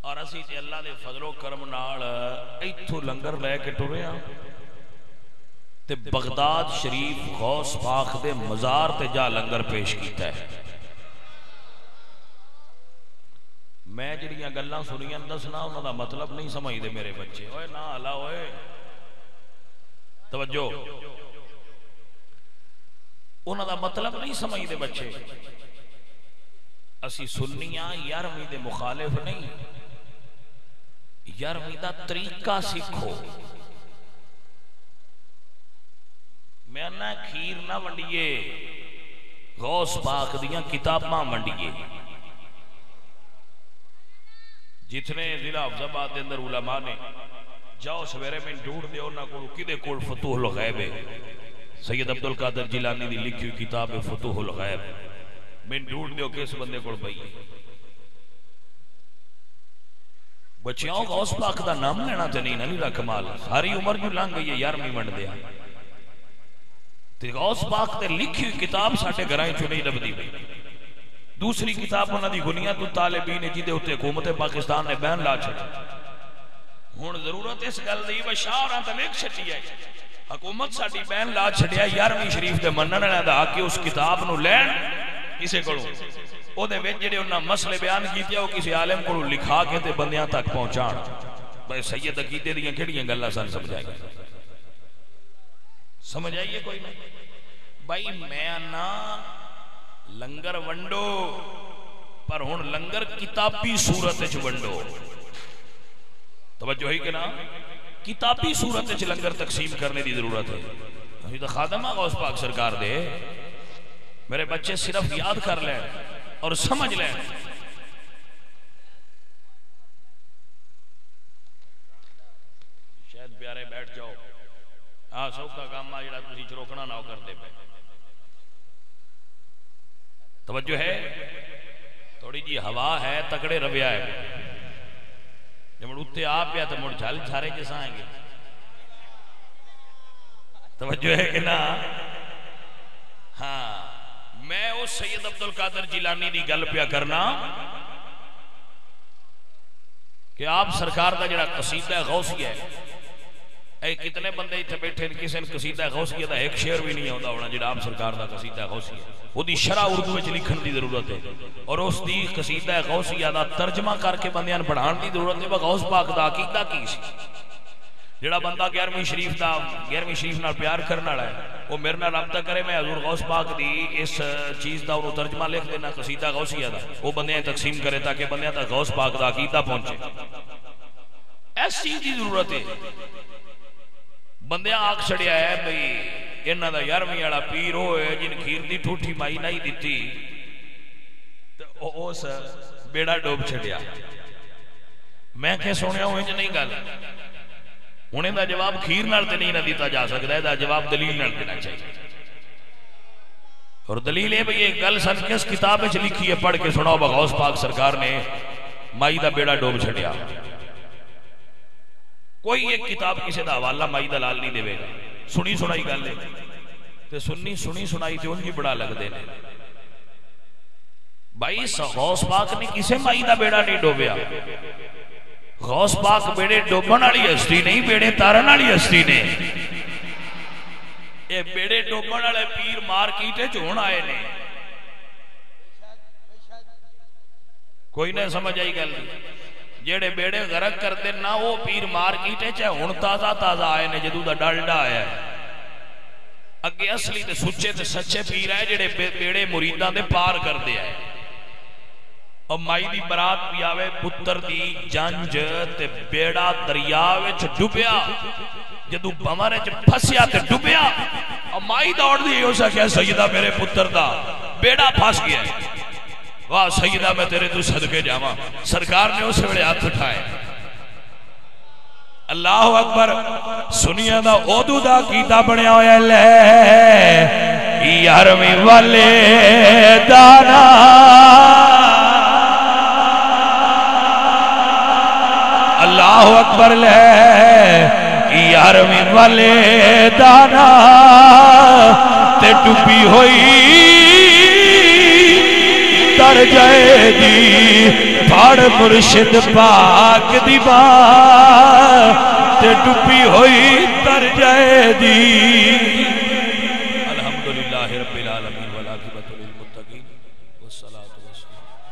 اور اسی تے اللہ دے فضل و کرم نال ایتھوں لنگر لے کے ٹرے ہاں تے بغداد شریف غوث پاک دے مزار تے جا لنگر پیش کیتا ہے. میں جڑیاں گلاں سنیاں دسنا انہاں دا مطلب نہیں سمجھ دے میرے بچے. اوئے نہ ہلا اوئے، توجہ، انہاں دا مطلب نہیں سمجھ دے بچے. اسی سنیاں 11ویں دے مخالف نہیں، 11ویں دا طریقہ سیکھو. میں نہ کھیر نہ ونڈیے، غوث پاک دیاں کتاباں ونڈیے. جتنے ضلع حفظ آباد دے اندر علماء نے جاؤ سویرے میں ڈھونڈ دے انہاں کو کدے کول فتوح الغیب ہے. سید عبدالقادر جیلانی دی لکھی ہوئی کتاب ہے فتوح الغیب، میں ڈھونڈ دیو کس بندے کول پئی. بچیاں غوث پاک دا نام لینا تے نہیں علی دا کمال. ساری عمر جو لنگ گئی ہے 11ویں ونڈ دیا تے غوث پاک تے لکھی ہوئی کتاب ساڈے گھراں چوں نہیں لبدی پئی. دوسری کتاب انہاں دی غنیت الطالبین جی دے اوتے حکومت پاکستان نے بین لا چھڈی. ہن ضرورت اس گل دی بشاراں تے لکھ چھڈی ہے حکومت ساڈی بین لا چھڈیا 11ویں شریف دے منن والے دا حق اس کتاب نو لین کسے کولوں، او دے وچ جڑے انہاں مسئلے بیان کیتے او کسی عالم کولوں لکھا کے تے بندیاں تک پہنچان. بھائی سید عقیدے دیاں کیڑیاں گلاں سن سمجھائے گا؟ سمجھ آئیے کوئی نہیں؟ بھائی میں نا لنگر ونڈو، پر ہن لنگر کتابی صورت وچ ونڈو. توجہ ہے کہ نا؟ کتابی صورت وچ لنگر تقسیم کرنے دی ضرورت ہے. اسی تو خادم غوث پاک سرکار دے. میرے بچے صرف یاد کر لیں اور سمجھ لیں. شاید پیارے بیٹھ جاؤ، ہاں سوکھا کام آ جڑا تسی چروکنا نہ ہو کر دے پے. توجہ ہے؟ تھوڑی جی ہوا ہے، تکڑے رویا ہے. جب اٹھتے آپ پیا تو مڑ جھل جھارے جیسا آئیں گے. توجہ ہے کہ نا؟ ہاں میں اس سید عبدالقادر جیلانی دی گل پیا کرنا کہ آپ سرکار دا جڑا قصیدہ غوثیہ ہے، اے کتنے بندے اتنے بیٹھے کسی نے قصیدہ غوثیہ دا ایک شعر بھی نہیں ہوتا ہونا جڑا آپ سرکار دا قصیدہ غوثیہ ہے. وہ دی شرح اردو وچ لکھن دی ضرورت ہے اور اس دی قصیدہ غوثیہ دا ترجمہ کر کے بندیاں پڑھان دی ضرورت ہے. غوث پاک دا عقیدہ کی سی؟ جڑا بندہ 11ویں شریف نال پیار کرن والا ہے وہ میرے نال رابطہ کرے، میں حضور غوث پاک دی اس چیز دا انہوں ترجمہ لکھ دینا قصیدہ غوثیہ دا، وہ بندیاں تقسیم کرے تاکہ بندیاں تک غوث پاک دا عقیدہ پہنچے۔ ایس چیز دی ضرورت ہے۔ بندیاں آگ چھڑیا ہے بھئی انہاں دا 11ویں والا پیر ہوئے جن کھیر دی ٹھوٹھی مائی نہیں دیتی تو اس بیڑا ڈوب چھڑیا۔ میں کہ سنیا ہوئے جو نہیں گل، انہیں دا جواب کھیر نال تے نہیں نہ دیتا جا سکتا ہے، دا جواب دلیل نال دینا چاہیے۔ اور دلیل ہے بھئی یہ گل سن کس کتاب میں لکھی ہے، پڑھ کے سناؤ غوث پاک سرکار نے مائی دا بیڑا ڈوب چھڑیا۔ کوئی ایک کتاب کسی دا حوالہ مائی دلال نہیں دے گا، سنی سنائی گل ہے تے سنی سنائی تے ان کی بڑا لگ دے بھائی۔ غوث پاک نے کسے مائی دا بیڑا نہیں ڈوبیا، غوث پاک بیڑے ڈوبن والی ہستی نہیں، بیڑے تارن والی ہستی نے۔ اے بیڑے ڈوبن والے پیر مارکیٹے چون آئے نے، کوئی نہ سمجھ آئی گل نہیں۔ جیڑے بیڑے غرق کر دے نہ وہ پیر مارکیٹے چاہے ہن تازہ آئے نے، جدو دا ڈالڈا آیا ہے۔ اگے اصلی تے سچے تے سچے پیر آئے جیڑے بیڑے مریدان دے پار کر دے آئے۔ اور مائی دی برات بھی آوے پتر دی جنج تے بیڑا دریاوے چھ ڈوبیا، جدو بمارے چھ پھسیا تے ڈوبیا، اور مائی دوڑ دی ہو سکیا سیدہ میرے پتر دا بیڑا پھاس گیا ہے، واہ سیدہ میں تیرے تو صدقے جاواں۔ سرکار نے اسے بڑے ہاتھ اٹھائے۔ اللہ اکبر۔ سنیا دا اودو دا کیتا بنیا ہویا لے 11ویں والے دانا اللہ اکبر لے 11ویں والے دانا تے ڈوبی ہوئی تر جائے دی پھاڑ مرشد پاک دی بات تے ڈوبی ہوئی تر جائے دی۔ الحمدللہ رب العالمین والعاقبۃ للمتقین والصلاۃ والسلام